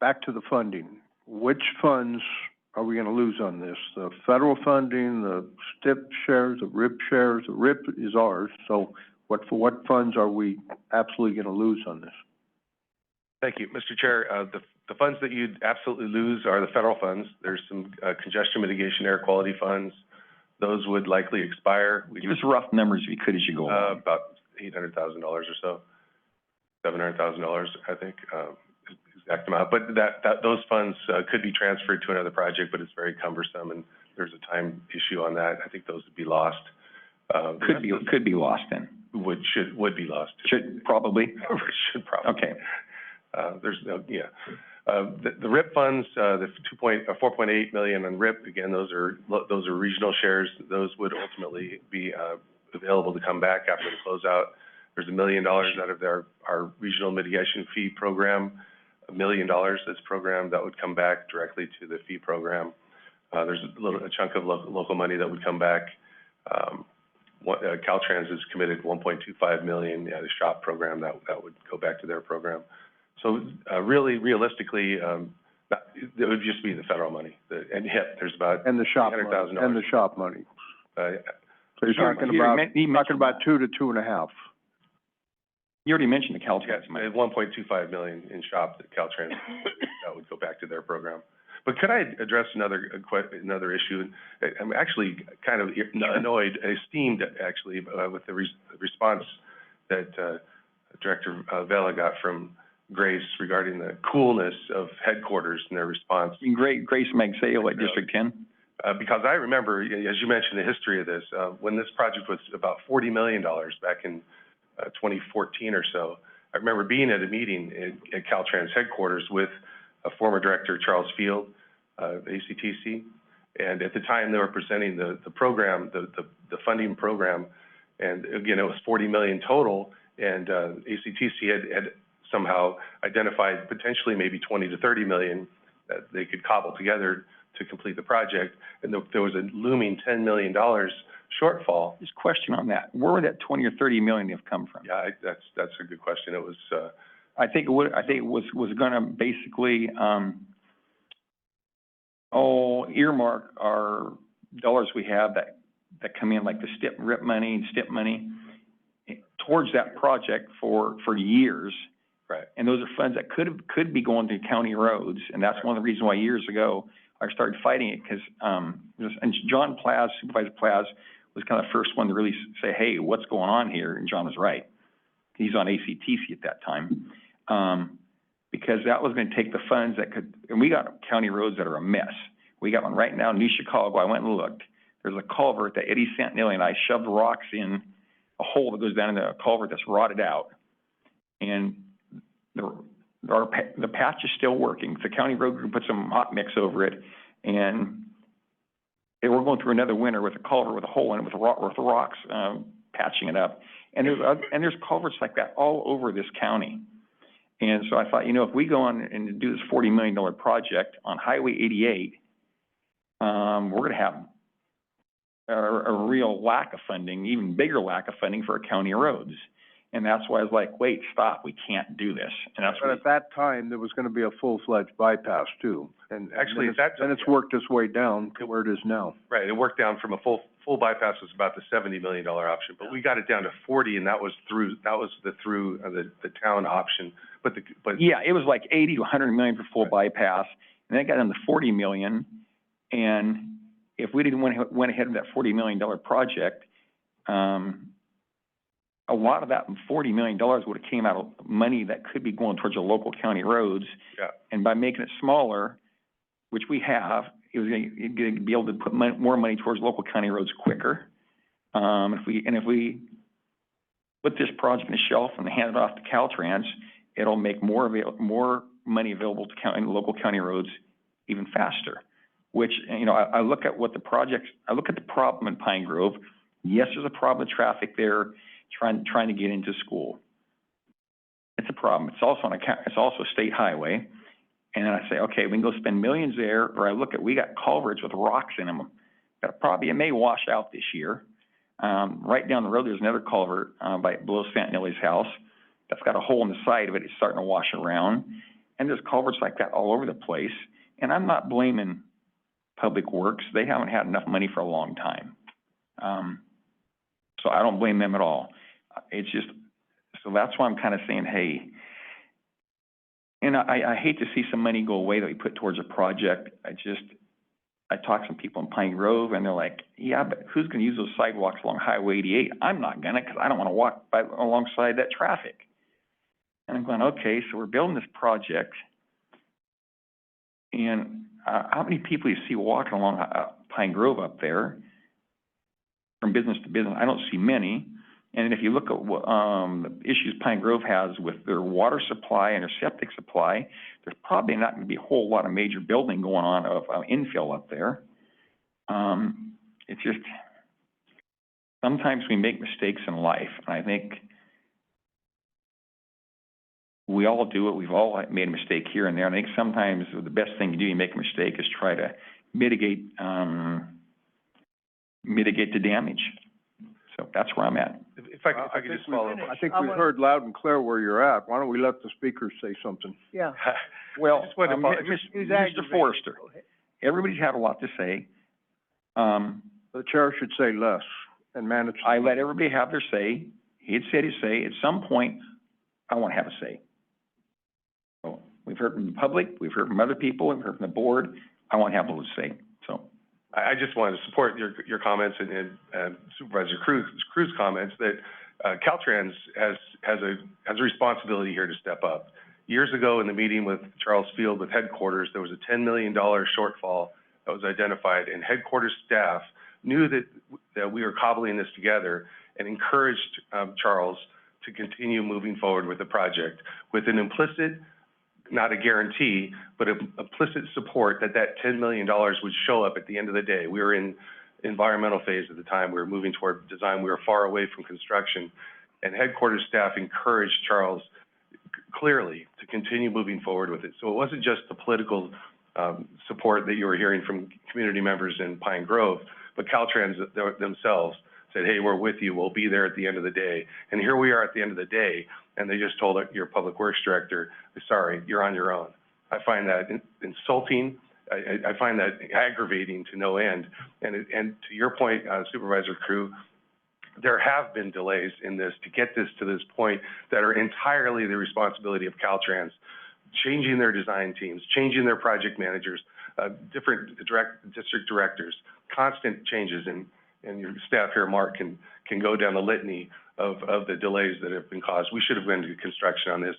Back to the funding. Which funds are we gonna lose on this? The federal funding, the STIP shares, the RIP shares? The RIP is ours, so what funds are we absolutely gonna lose on this? Thank you, Mr. Chair. The funds that you'd absolutely lose are the federal funds. There's some, congestion mitigation air quality funds. Those would likely expire. Give us rough numbers if you could as you go along. About $800,000 or so, $700,000, I think, exact amount. But those funds, could be transferred to another project, but it's very cumbersome and there's a time issue on that. I think those would be lost. Could be lost then. Would be lost. Should probably. Should probably. Okay. There's no, yeah. The RIP funds, the 4.8 million on RIP, again, those are regional shares. Those would ultimately be, available to come back after the closeout. There's $1 million out of our regional mitigation fee program, $1 million this program that would come back directly to the fee program. There's a chunk of local money that would come back. Caltrans has committed $1.25 million, the SHOP program that would go back to their program. So really, realistically, it would just be the federal money. And HIP, there's about And the SHOP money. $800,000. And the SHOP money. So you're talking about 2 to 2.5. You already mentioned the Caltrans money. 1.25 million in SHOP that Caltrans that would go back to their program. But could I address another issue? I'm actually kind of annoyed, esteemed actually, with the response that Director Vela got from Grace regarding the coolness of headquarters and their response. Grace Magsale at District 10. Because I remember, as you mentioned, the history of this, when this project was about $40 million back in 2014 or so. I remember being at a meeting at Caltrans headquarters with a former director, Charles Field, ACTC, and at the time they were presenting the program, the funding program, and again, it was 40 million total, and ACTC had somehow identified potentially maybe 20 to 30 million that they could cobble together to complete the project, and there was a looming $10 million shortfall. Just question on that. Where would that 20 or 30 million have come from? Yeah, that's a good question. It was, I think it was gonna basically, earmark our dollars we have that come in, like the STIP, RIP money and STIP money, towards that project for years. right. And those are funds that could be going to county roads, and that's one of the reasons why years ago I started fighting it, because, and John Plaz, Supervisor Plaz, was kind of the first one to really say, hey, what's going on here? And John was right. He's on ACTC at that time. Because that was going to take the funds that could, and we got county roads that are a mess. We got one right now in New Chicago. I went and looked. There's a culvert that Eddie Santinelli and I shoved rocks in, a hole that goes down in the culvert that's rotted out. And the patch is still working. The county road group put some hot mix over it, and we're going through another winter with a culvert with a hole in it with rocks patching it up. And there's culverts like that all over this county. And so I thought, if we go on and do this $40 million project on Highway 88, we're going to have a real lack of funding, even bigger lack of funding for our county roads. And that's why I was like, wait, stop, we can't do this. And that's But at that time, there was gonna be a full-fledged bypass too. And Actually, and it's worked its way down to where it is now. Right, it worked down from a full bypass was about the $70 million option, but we got it down to 40, and that was through the town option. But yeah, it was like 80 to 100 million for full bypass, and then it got down to 40 million. And if we didn't went ahead with that $40 million project, a lot of that $40 million would have came out of money that could be going towards the local county roads. Yeah. And by making it smaller, which we have, it was going to be able to put more money towards local county roads quicker. If we put this project on the shelf and hand it off to Caltrans, it'll make more money available to local county roads even faster. Which, I look at I look at the problem in Pine Grove. Yes, there's a problem with traffic there, trying to get into school. it's a problem. It's also it's also a state highway. And then I say, okay, we can go spend millions there, or I look at, we got culverts with rocks in them. It may wash out this year. Right down the road, there's another culvert, below Santinelli's house. That's got a hole in the side of it. It's starting to wash around. And there's culverts like that all over the place. And I'm not blaming Public Works. They haven't had enough money for a long time. So I don't blame them at all. It's just, so that's why I'm kind of saying, hey, and I hate to see some money go away that we put towards a project. I talked to some people in Pine Grove, and they're like, yeah, but who's going to use those sidewalks along Highway 88? I'm not going to, because I don't want to walk alongside that traffic. And I'm going, okay, so we're building this project, and how many people you see walking along Pine Grove up there from business to business? I don't see many. And if you look at what, the issues Pine Grove has with their water supply and their septic supply, there's probably not going to be a whole lot of major building going on of infill up there. It's just, sometimes we make mistakes in life, and I think we all do it. We've all made a mistake here and there. And I think sometimes the best thing to do, you make a mistake, is try to mitigate the damage. So that's where I'm at. If I could just follow up. I think we've heard loud and clear where you're at. Why don't we let the speakers say something? Yeah. Well, Just wanted to follow- Mr. Forrester, everybody's had a lot to say. The chair should say less and manage. I let everybody have their say. He had said his say. At some point, I want to have a say. So we've heard from the public, we've heard from other people, we've heard from the board. I want to have a little say. So I just wanted to support your comments and Supervisor Cruz's comments that Caltrans has a responsibility here to step up. Years ago, in the meeting with Charles Field with headquarters, there was a $10 million shortfall that was identified, and headquarters staff knew that we were cobbling this together and encouraged Charles to continue moving forward with the project with an implicit, not a guarantee, but an implicit support that $10 million would show up at the end of the day. We were in environmental phase at the time. We were moving toward design. We were far away from construction. And headquarters staff encouraged Charles clearly to continue moving forward with it. So it wasn't just the political support that you were hearing from community members in Pine Grove, but Caltrans themselves said, hey, we're with you. We'll be there at the end of the day. And here we are at the end of the day, and they just told your public works director, sorry, you're on your own. I find that insulting. I find that aggravating to no end. And to your point, Supervisor Crew, there have been delays in this to get this to this point that are entirely the responsibility of Caltrans, changing their design teams, changing their project managers, different district directors, constant changes. And your staff here, Mark, can go down the litany of the delays that have been caused. We should have been to construction on this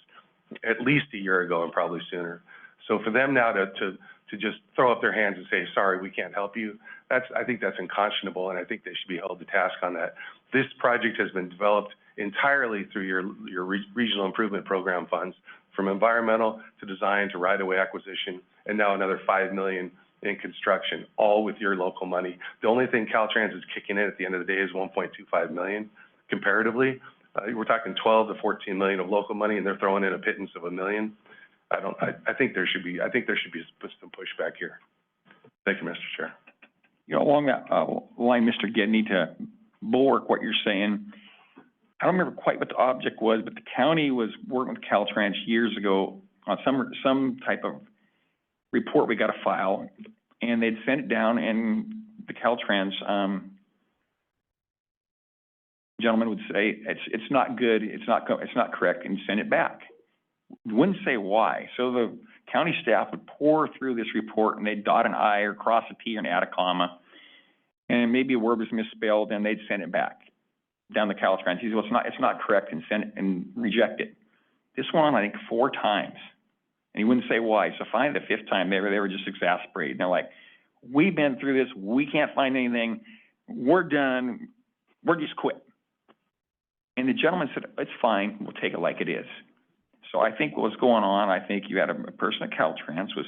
at least a year ago and probably sooner. So for them now to just throw up their hands and say, sorry, we can't help you, I think that's unconscionable, and I think they should be held to task on that. This project has been developed entirely through your regional improvement program funds, from environmental to design to right-of-way acquisition, and now another $5 million in construction, all with your local money. The only thing Caltrans is kicking in at the end of the day is $1.25 million comparatively. We're talking 12 to 14 million of local money, and they're throwing in a pittance of $1 million. I think there should be some pushback here. Thank you, Mr. Chair. You know, along that line, Mr. Gedney, to bulwark what you're saying, I don't remember quite what the object was, but the county was working with Caltrans years ago on some type of report we got to file, and they'd sent it down, and the Caltrans gentleman would say it's not good, it's not correct, and send it back. Wouldn't say why. So the county staff would pour through this report, and they'd dot an I or cross a T and add a comma, and maybe a word was misspelled, and they'd send it back down the Caltrans. He said, well, it's not correct, and send it and reject it. This one, I think, 4 times. And he wouldn't say why. So finally, the 5th time, they were just exasperated. They're like, we've been through this. We can't find anything. We're done. We're just quit. And the gentleman said, it's fine. We'll take it like it is. So I think what was going on, I think you had a person at Caltrans was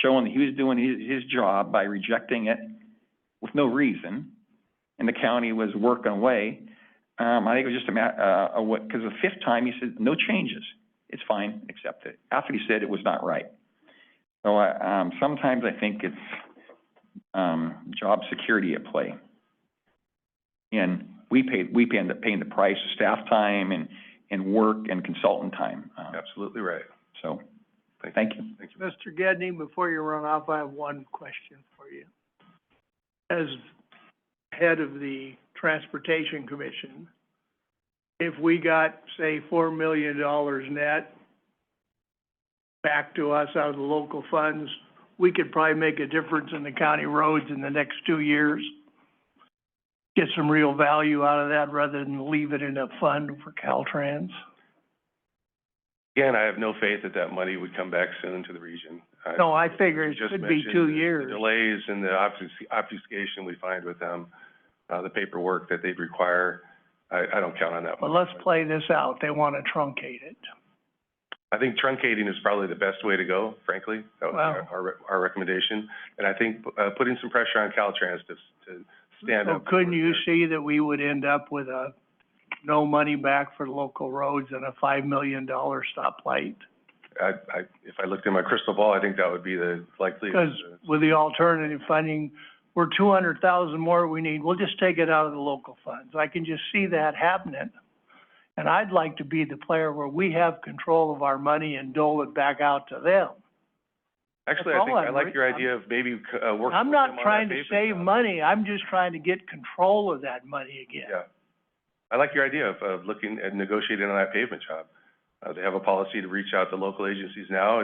showing that he was doing his job by rejecting it with no reason. And the county was working away. I think it was just a matter, because the 5th time he said, no changes. it's fine, accept it. After he said it was not right. So sometimes I think it's, job security at play. And we end up paying the price of staff time and work and consultant time. Absolutely right. So, thank you. Thank you. Mr. Gedney, before you run off, I have one question for you. As head of the Transportation Commission, if we got, say, $4 million net back to us out of the local funds, we could probably make a difference in the county roads in the next 2 years. Get some real value out of that rather than leave it in a fund for Caltrans. Again, I have no faith that that money would come back soon to the region. No, I figure it You just could be mentioned 2 the years. delays and the obfuscation we find with them, the paperwork that they'd require. I don't count on that But much. let's play this out. They want to truncate it. I think truncating is probably the best way to go, frankly. That would Wow. be our recommendation. And I think, putting some pressure on Caltrans to stand So up. couldn't for you their- see that we would end up with no money back for local roads and a $5 million stoplight? If I looked in my crystal ball, I think that would be the likely. Because with the alternative funding, we're 200,000 more we need. We'll just take it out of the local funds. I can just see that happening. And I'd like to be the player where we have control of our money and dole it back out to them. Actually, That's I think all I I'm like your idea of maybe, working I'm with not them on trying that to pavement save job. money. I'm just trying to get control of that money again. Yeah. I like your idea of looking at negotiating on that pavement job. They have a policy to reach out to local agencies now,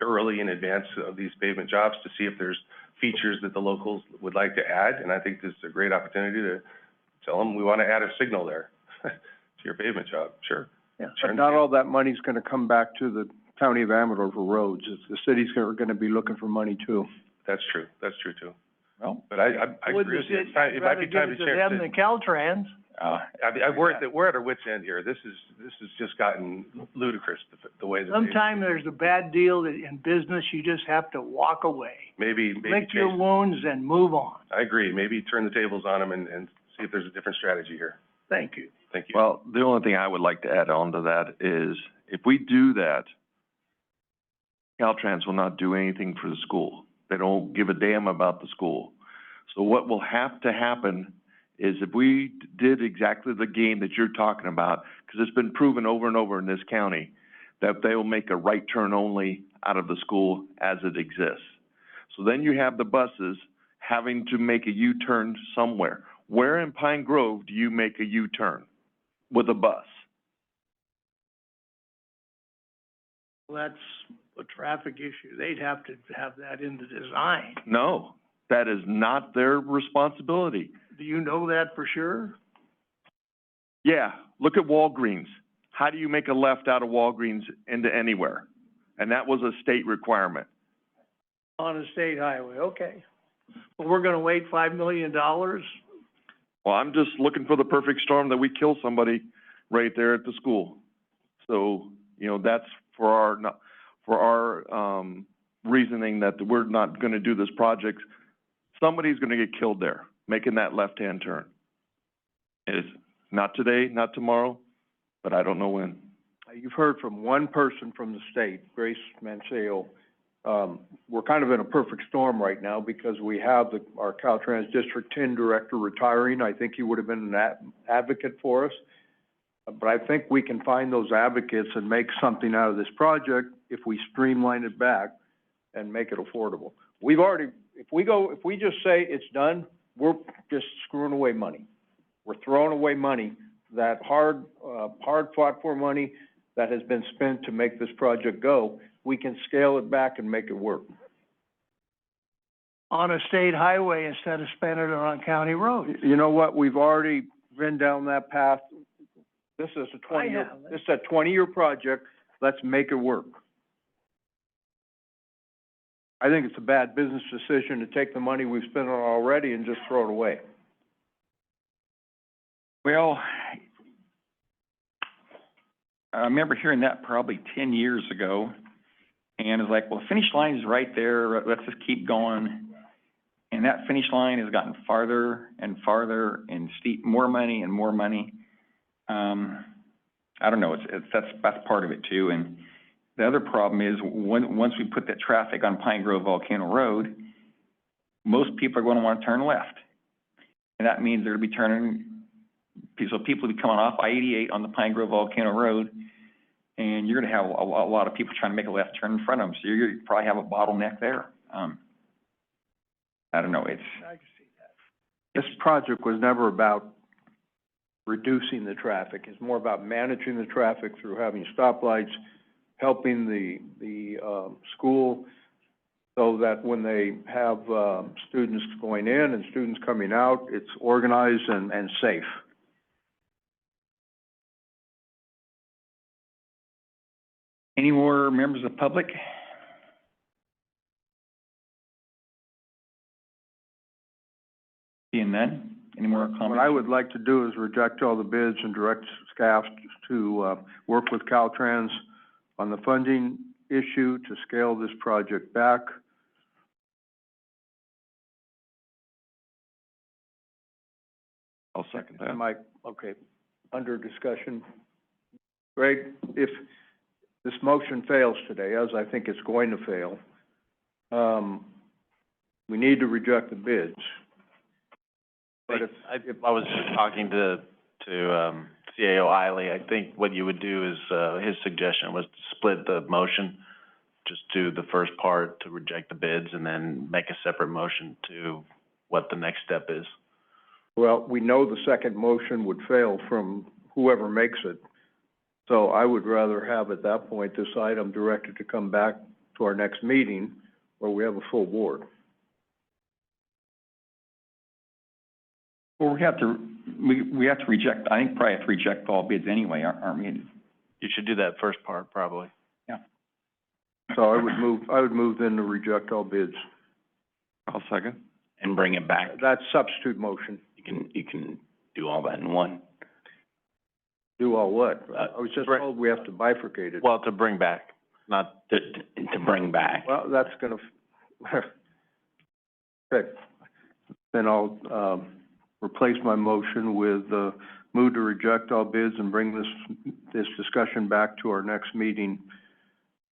early in advance of these pavement jobs to see if there's features that the locals would like to add. And I think this is a great opportunity to tell them, we want to add a signal there to your pavement job. Sure. Yeah. But not all that money's gonna come back to the county of Amador for roads. The cities are gonna be looking for money too. That's true. That's true too. Well, But I agree with you. It's time- It might be time to Rather give it to them than Caltrans. we're at our wit's end here. This has just gotten ludicrous, the way that. Sometimes there's a bad deal that in business, you just have to walk away. Maybe Lick your change. wounds and move on. I agree. Maybe turn the tables on them and see if there's a different strategy here. Thank you. Thank you. Well, the only thing I would like to add on to that is, if we do that, Caltrans will not do anything for the school. They don't give a damn about the school. So what will have to happen is, if we did exactly the game that you're talking about, because it's been proven over and over in this county, that they will make a right turn only out of the school as it exists. So then you have the buses having to make a U-turn somewhere. Where in Pine Grove do you make a U-turn with a bus? Well, that's a traffic issue. They'd have to have that in the design. No, that is not their responsibility. Do you know that for sure? Yeah, look at Walgreens. How do you make a left out of Walgreens into anywhere? And that was a state requirement. On a state highway, okay. Well, we're gonna wait $5 million? Well, I'm just looking for the perfect storm that we kill somebody right there at the school. So, that's for our reasoning that we're not gonna do this project. Somebody's gonna get killed there, making that left-hand turn. It's not today, not tomorrow, but I don't know when. You've heard from one person from the state, Grace Manceo. We're kind of in a perfect storm right now because we have our Caltrans District 10 director retiring. I think he would have been an advocate for us. But I think we can find those advocates and make something out of this project if we streamline it back and make it affordable. If we just say it's done, we're just screwing away money. We're throwing away money, that hard fought for money that has been spent to make this project go. We can scale it back and make it work. On a state highway instead of spending it on county roads. You know what? We've already been down that path. This is a 20-year project. Let's make it work. I think it's a bad business decision to take the money we've spent on it already and just throw it away. well, I remember hearing that probably 10 years ago, and it's like, well, the finish line is right there, let's just keep going. And that finish line has gotten farther and farther and steep, more money and more money. I don't know, that's part of it too. And the other problem is, once we put that traffic on Pine Grove Volcano Road, most people are gonna wanna turn left. And that means they're gonna be turning, so people will be coming off I-88 on the Pine Grove Volcano Road, and you're gonna have a lot of people trying to make a left turn in front of them, so you're gonna probably have a bottleneck there. I don't know, I can see that. This project was never about reducing the traffic. It's more about managing the traffic through having stoplights, helping the school so that when they have, students going in and students coming out, it's organized and safe. Any more members of the public? Seeing none, any more comments? What I would like to do is reject all the bids and direct staff to, work with Caltrans on the funding issue to scale this project back. I'll second that. Mike, okay, under discussion. Greg, if this motion fails today, as I think it's going to fail, we need to reject the bids. But if I was just talking to CAO Eiley. I think what you would do is, his suggestion was to split the motion, just do the first part to reject the bids, and then make a separate motion to what the next step is. well, we know the second motion would fail from whoever makes it. So I would rather have at that point this item directed to come back to our next meeting where we have a full board. Well, we have to reject, I think probably have to reject all bids anyway, aren't we? You should do that first part, probably. Yeah. So I would move then to reject all bids. I'll second. And bring it back. That's substitute motion. You can do all that in one. Do all what? I was just told we have to bifurcate it. Well, to bring back, not to bring back. Well, that's gonna, okay. Then I'll, replace my motion with, move to reject all bids and bring this discussion back to our next meeting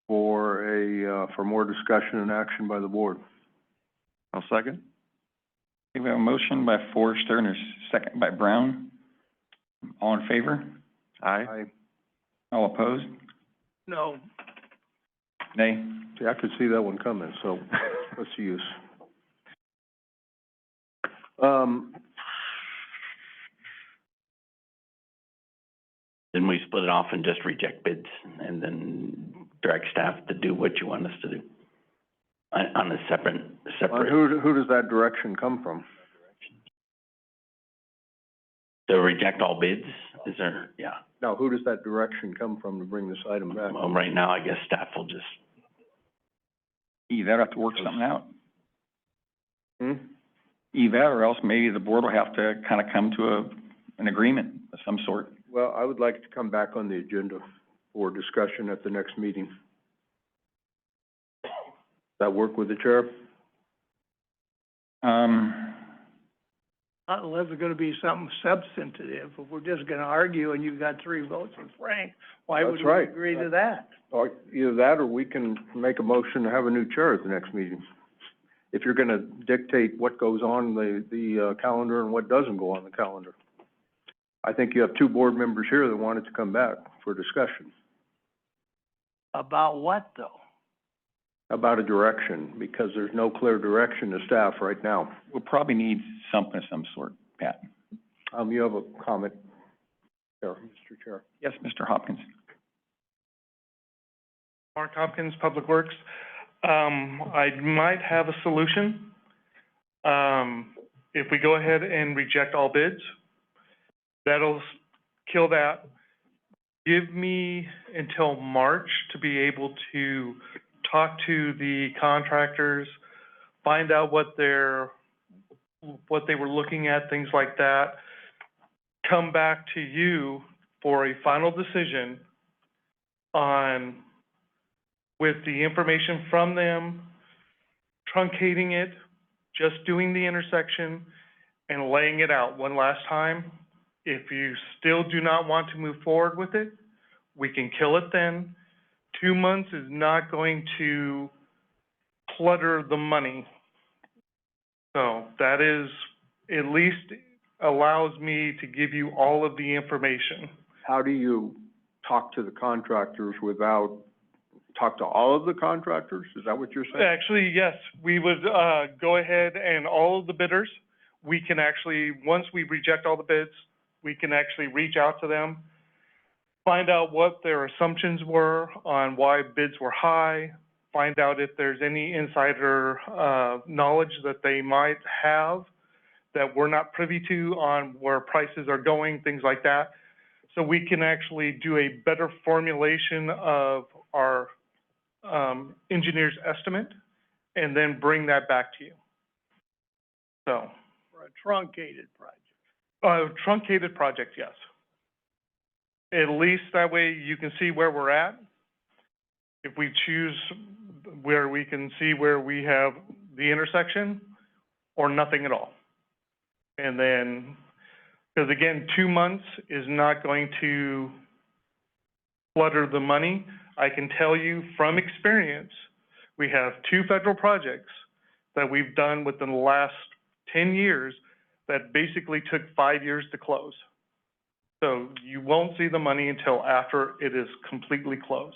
for more discussion and action by the board. I'll second. Okay, we have a motion by Forrester and a second by Brown. All in favor? Aye. All opposed? No, Nay? See, I could see that one coming, so what's the use? Then we split it off and just reject bids, and then direct staff to do what you want us to do on a separate. Who does that direction come from? To reject all bids, is there, yeah. No, who does that direction come from to bring this item back? Well, right now, I guess staff will just, Either have to work something out. Hmm? Either, or else maybe the board will have to kind of come to an agreement of some sort. Well, I would like it to come back on the agenda for discussion at the next meeting. Does that work with the chair? unless it's gonna be something substantive. If we're just gonna argue and you've got 3 votes with Frank, why would That's we right. agree to that? Or either that, or we can make a motion to have a new chair at the next meeting. If you're gonna dictate what goes on the calendar and what doesn't go on the calendar. I think you have 2 board members here that wanted to come back for discussion About what, though? about a direction, because there's no clear direction to staff right now. We'll probably need something of some sort, Pat. You have a comment there, Mr. Chair. Yes, Mr. Hopkins. Mark Hopkins, Public Works. I might have a solution. If we go ahead and reject all bids, that'll kill that. Give me until March to be able to talk to the contractors, find out what they were looking at, things like that. Come back to you for a final decision on, with the information from them, truncating it, just doing the intersection, and laying it out one last time. If you still do not want to move forward with it, we can kill it then. 2 months is not going to clutter the money. So that is, at least allows me to give you all of the information. How do you talk to the contractors without, talk to all of the contractors? Is that what you're saying? Actually, yes, we would, go ahead and all of the bidders, we can actually, once we reject all the bids, we can actually reach out to them, find out what their assumptions were on why bids were high, find out if there's any insider, knowledge that they might have that we're not privy to on where prices are going, things like that. So we can actually do a better formulation of our engineer's estimate and then bring that back to you. So. For a truncated project. Truncated project, yes. At least that way you can see where we're at. If we choose where we can see where we have the intersection or nothing at all. And then, because again, 2 months is not going to clutter the money. I can tell you from experience, we have 2 federal projects that we've done within the last 10 years that basically took 5 years to close. So you won't see the money until after it is completely closed.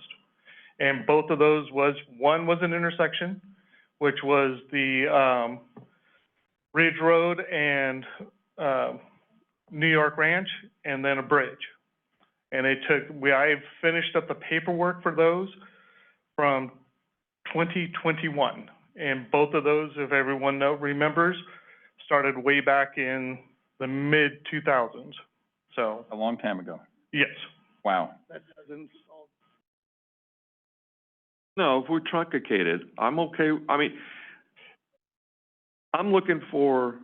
And both of those was, one was an intersection, which was the Ridge Road and New York Ranch, and then a bridge. And it took, I finished up the paperwork for those from 2021. And both of those, if everyone remembers, started way back in the mid-2000s. So. A long time ago. Yes. Wow. That doesn't solve. No, if we're truncated, I'm okay. I mean, I'm looking for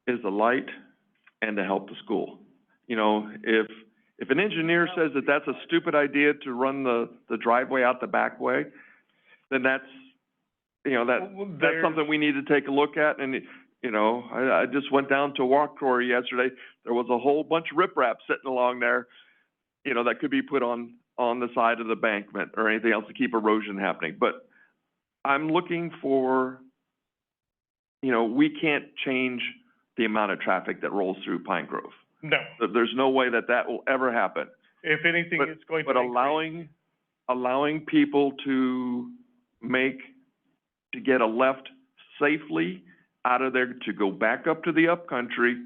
is the light and to help the school. You know, if an engineer says that that's a stupid idea to run the driveway out the back way, then that's, you know, that's something we need to take a look at. And, you know, I just went down to walk quarry yesterday. There was a whole bunch of riprap sitting along there, you know, that could be put on the side of the embankment or anything else to keep erosion happening. But I'm looking for, you know, we can't change the amount of traffic that rolls through Pine Grove. No. There's no way that will ever happen. If anything, it's going to But increase. allowing people to get a left safely out of there to go back up to the upcountry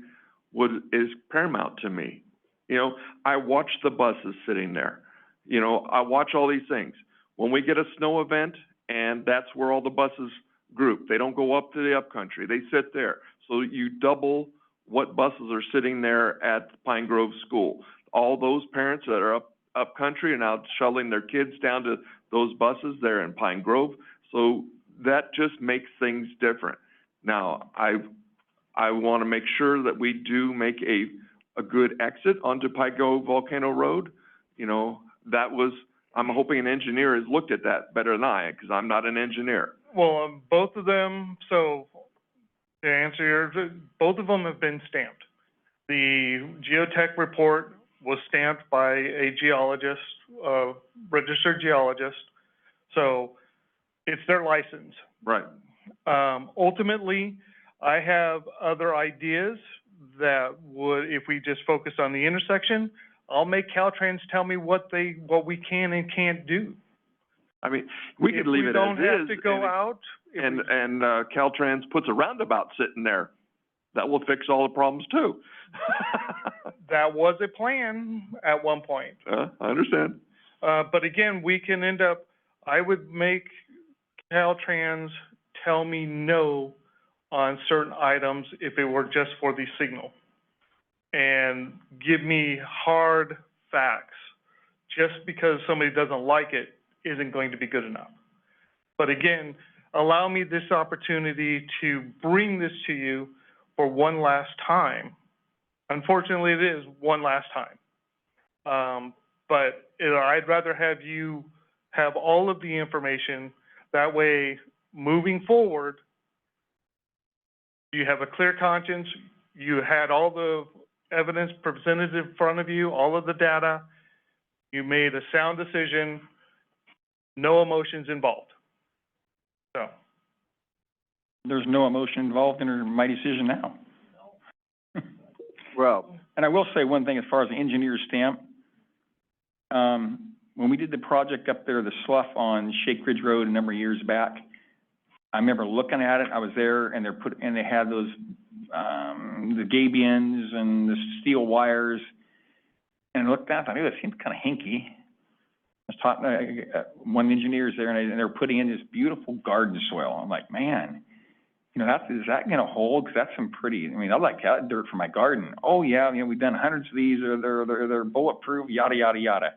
is paramount to me. You know, I watch the buses sitting there. You know, I watch all these things. When we get a snow event, and that's where all the buses group, they don't go up to the upcountry, they sit there. So you double what buses are sitting there at Pine Grove School. All those parents that are up country are now shuttling their kids down to those buses there in Pine Grove. So that just makes things different. Now, I want to make sure that we do make a good exit onto Pine Grove Volcano Road. You know, I'm hoping an engineer has looked at that better than I, because I'm not an engineer. Well, both of them, so to answer both of them have been stamped. The geotech report was stamped by a geologist, registered geologist. So it's their license. Right. Ultimately, I have other ideas that would, if we just focus on the intersection, I'll make Caltrans tell me what we can and can't do. I mean, we could leave it as is. If we don't have to go out. And Caltrans puts a roundabout sitting there. That will fix all the problems too. That was a plan at one point. I understand. But again, we can end up, I would make Caltrans tell me no on certain items if it were just for the signal. And give me hard facts. Just because somebody doesn't like it isn't going to be good enough. But again, allow me this opportunity to bring this to you for one last time. Unfortunately, it is one last time. But I'd rather have you have all of the information. That way, moving forward, you have a clear conscience. You had all the evidence presented in front of you, all of the data. You made a sound decision, no emotions involved. So, There's no emotion involved in my decision now. Well, And I will say one thing as far as the engineer's stamp. When we did the project up there, the slough on Shake Ridge Road a number of years back, I remember looking at it, I was there, and they had those, the gabions and the steel wires. And I looked at it, I thought, it seemed kind of hinky. I was talking, one of the engineers there, and they were putting in this beautiful garden soil. I'm like, man, you know, is that gonna hold? 'Cause that's some pretty, I mean, I like that dirt for my garden. Oh, yeah, you know, we've done hundreds of these, they're bulletproof, yada, yada, yada.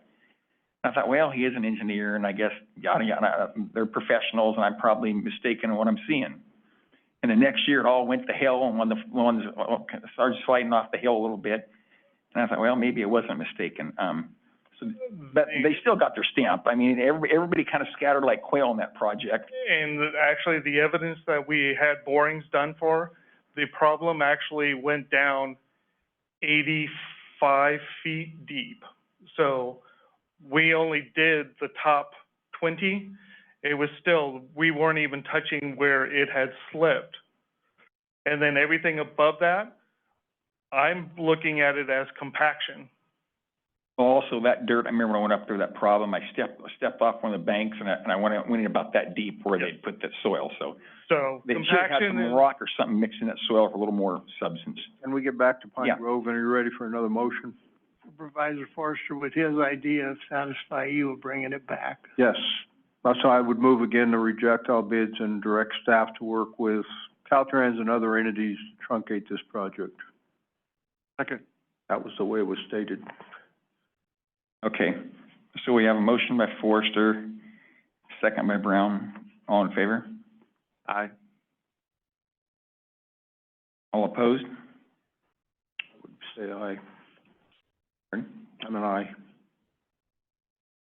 I thought, well, he is an engineer, and I guess, yada, yada, they're professionals, and I'm probably mistaken in what I'm seeing. And the next year, it all went to hell, and when the ones started sliding off the hill a little bit, and I thought, well, maybe it wasn't mistaken. But they still got their stamp. I mean, everybody kind of scattered like quail on that project. and actually, the evidence that we had borings done for, the problem actually went down 85 feet deep. So we only did the top 20. It was still, we weren't even touching where it had slipped. And then everything above that, I'm looking at it as compaction. Also, that dirt, I remember when I went up there, that problem, I stepped off one of the banks, and I went in about that deep where they put that soil, so. So They should have had compaction some is, rock or something mixed in that soil for a little more substance. can we get back to Pine Yeah. Grove, and are you ready for another motion? Supervisor Forster, would his idea satisfy you of bringing it back? Yes. So I would move again to reject all bids and direct staff to work with Caltrans and other entities to truncate this project. Second. That was the way it was stated. Okay, so we have a motion by Forrester, second by Brown. All in favor? Aye. All opposed? Say aye. Pardon? I'm an aye.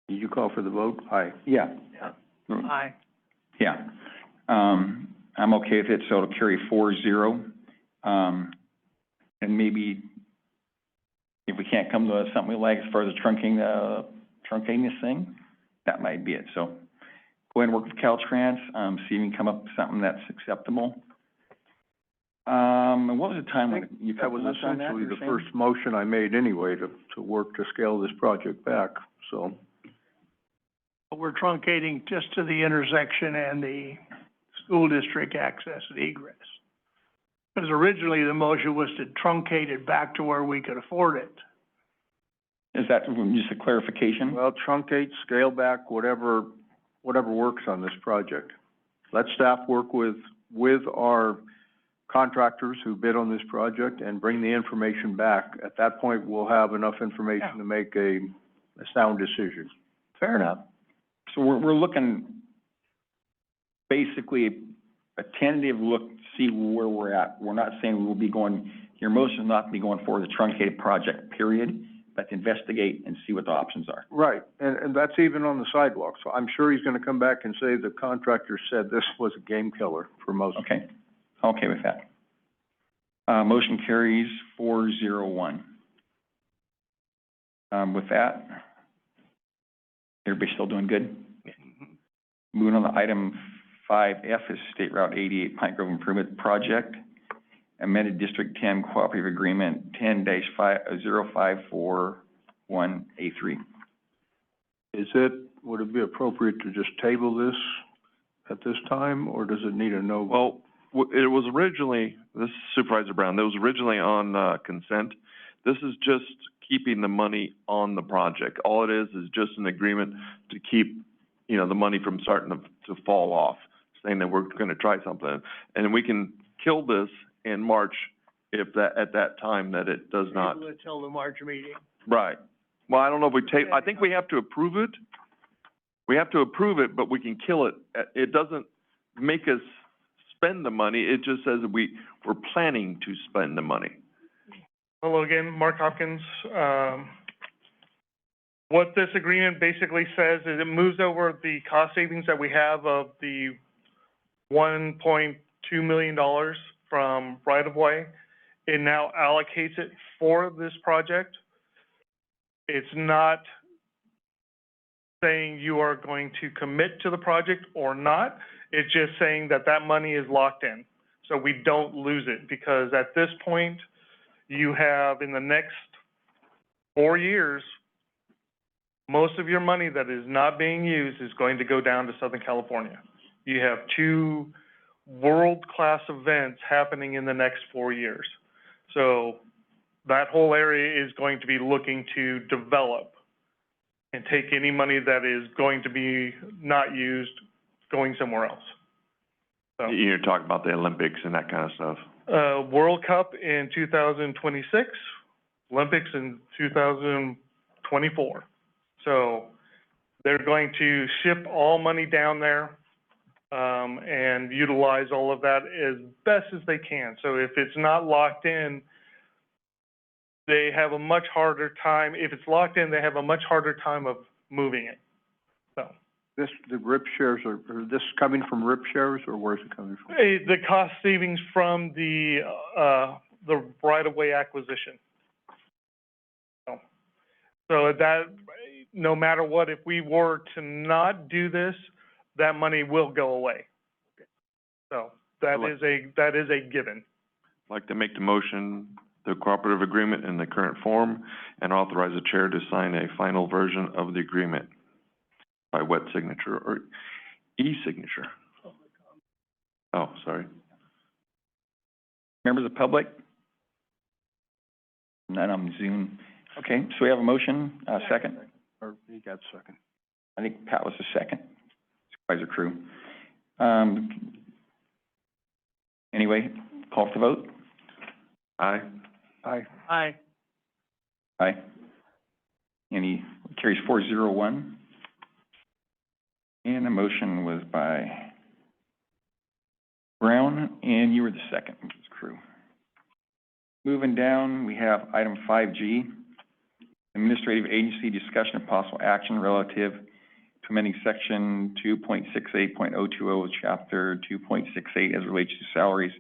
Did you call for the vote? Aye. Yeah. Aye. Yeah. I'm okay with it, so it'll carry 4-0. And maybe if we can't come to something we like as far as truncating this thing, that might be it. So go ahead and work with Caltrans, see if you can come up with something that's acceptable. And what was the timeline? You That was couple months on that, essentially you're the saying? first motion I made anyway, to work to scale this project back, so. But we're truncating just to the intersection and the school district access and egress. Because originally the motion was to truncate it back to where we could afford it. Is that just a clarification? Well, truncate, scale back, whatever works on this project. Let staff work with our contractors who bid on this project and bring the information back. At that point, we'll have enough information to make a sound decision. Fair enough. So we're looking basically a tentative look to see where we're at. We're not saying we'll be going, your motion is not to be going forward with a truncated project, period, but to investigate and see what the options are. Right, and that's even on the sidewalk. So I'm sure he's gonna come back and say the contractor said this was a game killer for most. Okay, okay with that. Motion carries 4-0-1. With that, everybody still doing good? Moving on to item 5F is State Route 88 Pine Grove Improvement Project, amended District 10 Cooperative Agreement 10-0541A3. Would it be appropriate to just table this at this time, or does it need a no? Well, it was originally, this is Supervisor Brown, that was originally on, consent. This is just keeping the money on the project. All it is just an agreement to keep, you know, the money from starting to fall off, saying that we're gonna try something. And we can kill this in March if at that time that it does not. Table it till the March meeting. Right. Well, I don't know if I think we have to approve it. We have to approve it, but we can kill it. It doesn't make us spend the money. It just says that we're planning to spend the money. hello again, Mark Hopkins. What this agreement basically says is it moves over the cost savings that we have of the $1.2 million from right-of-way. It now allocates it for this project. It's not saying you are going to commit to the project or not. It's just saying that that money is locked in, so we don't lose it, because at this point, you have, in the next 4 years, most of your money that is not being used is going to go down to Southern California. You have 2 world-class events happening in the next 4 years. So that whole area is going to be looking to develop and take any money that is going to be not used, going somewhere else. So, You're talking about the Olympics and that kind of stuff. World Cup in 2026, Olympics in 2024. So they're going to ship all money down there, and utilize all of that as best as they can. So if it's not locked in, they have a much harder time. If it's locked in, they have a much harder time of moving it. So The RIP shares are this coming from RIP shares, or where's it coming from? the cost savings from the right-of-way acquisition. So that, no matter what, if we were to not do this, that money will go away. So that is a given. I'd like to make the motion, the cooperative agreement in the current form, and authorize the chair to sign a final version of the agreement by wet signature or e-signature. Oh, sorry. Members of the public? None on Zoom. Okay, so we have a motion, second. Or you got second. I think Pat was the second. Supervisor Crew. Anyway, call for the vote. Aye. Aye. Aye. Aye. Any, carries 401. And the motion was by Brown, and you were the second, Mrs. Crew. Moving down, we have item 5G, administrative agency discussion of possible action relative to amending section 2.68.020 of chapter 2.68 as relates to salaries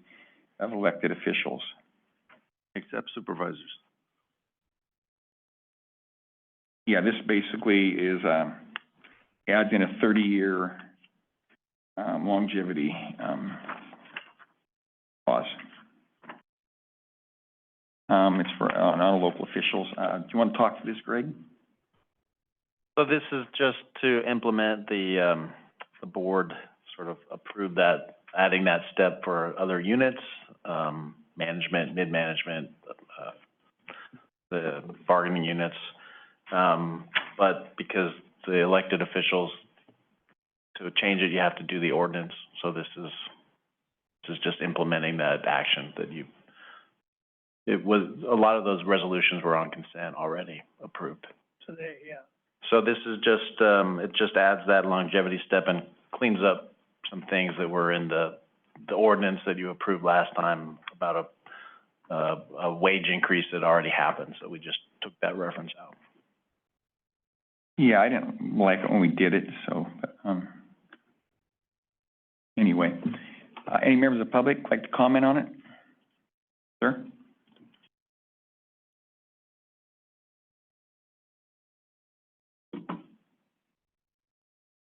of elected officials. Except supervisors. Yeah, this basically is, adds in a 30-year, longevity, clause. It's for, non-local officials. Do you want to talk to this, Greg? So this is just to implement the board sort of approved that, adding that step for other units, management, mid-management, the bargaining units. But because the elected officials, to change it, you have to do the ordinance. So this is just implementing that action that you, it was, a lot of those resolutions were on consent already approved. Today, yeah. So this is just, it just adds that longevity step and cleans up some things that were in the ordinance that you approved last time about a wage increase that already happened. So we just took that reference out. Yeah, I didn't like it when we did it, so, anyway. Any members of the public like to comment on it? Sir?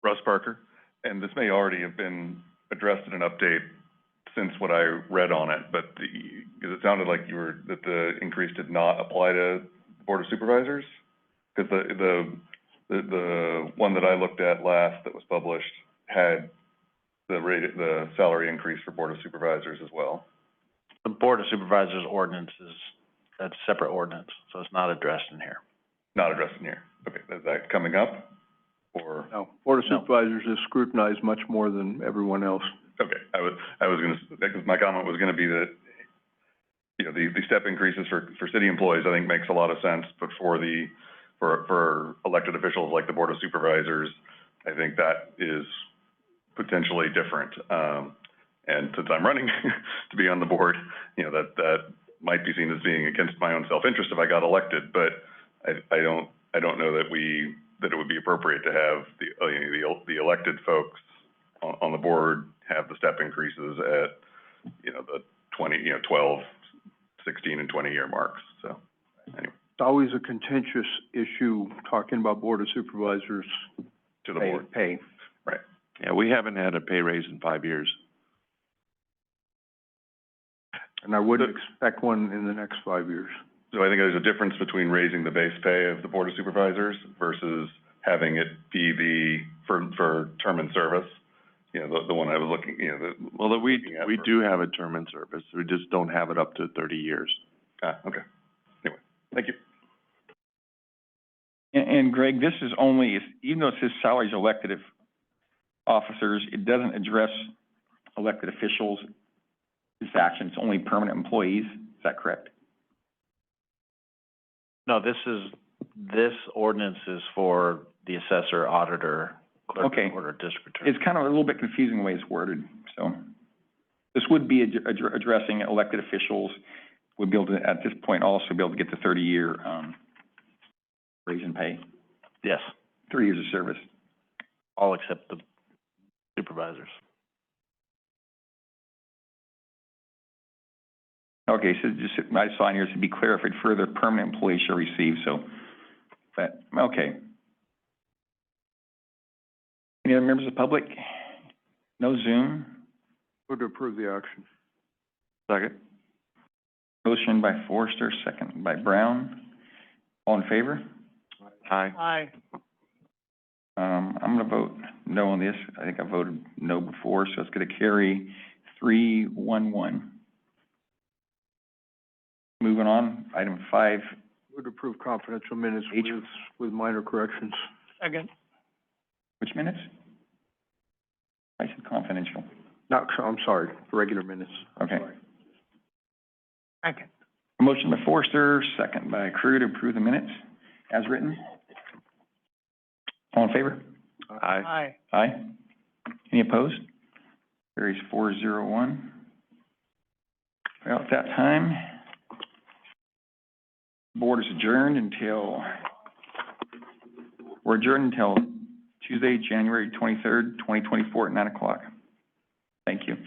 Russ Parker, and this may already have been addressed in an update since what I read on it, but because it sounded like that the increase did not apply to the Board of Supervisors? Because the one that I looked at last that was published had the salary increase for Board of Supervisors as well. The Board of Supervisors ordinance that's a separate ordinance, so it's not addressed in here. Not addressed in here. Okay, is that coming up, or? No, Board of Supervisors is scrutinized much more than everyone else. Okay, I was gonna, because my comment was gonna be that, you know, the step increases for city employees, I think makes a lot of sense, but for elected officials like the Board of Supervisors, I think that is potentially different. And since I'm running to be on the board, you know, that might be seen as being against my own self-interest if I got elected, but I don't know that it would be appropriate to have the elected folks on the board have the step increases at, you know, the 12, 16, and 20-year marks, so, anyway. It's always a contentious issue talking about Board of Supervisors to the board. Pay. Yeah, we haven't had a pay raise in 5 years. And I wouldn't expect one in the next 5 years. So I think there's a difference between raising the base pay of the Board of Supervisors versus having it be for term and service. You know, the one I was looking, you know, Well, we do have a term in service, we just don't have it up to 30 years. okay. Anyway, thank you. And Greg, this is only, even though it says salaries elected officers, it doesn't address elected officials, this action, it's only permanent employees, is that correct? No, this ordinance is for the assessor, auditor, clerk, Okay. recorder, district attorney. It's kind of a little bit confusing the way it's worded, so. This would be addressing elected officials, would be able to, at this point, also be able to get the 30-year, raise in pay, Yes, 30 years of service. all except the supervisors. Okay, so just, I saw in here, to be clarified further, permanent employees shall receive, so, but, okay. Any other members of the public? No Zoom? Would approve the action. Second? Motion by Forrester, second by Brown. All in favor? Aye. Aye. I'm gonna vote no on this. I think I voted no before, so it's gonna carry 3-1-1. Moving on, item 5, Would approve confidential minutes H. with minor corrections. Second. which minutes? I said confidential. No, I'm sorry, regular minutes. Okay. Second. A motion by Forrester, second by Crew to approve the minutes as written. All in favor? Aye. Aye. Aye. Any opposed? Carries 4-0-1. Well, at that time, board is adjourned until, we're adjourned until Tuesday, January 23rd, 2024 at 9 o'clock. Thank you.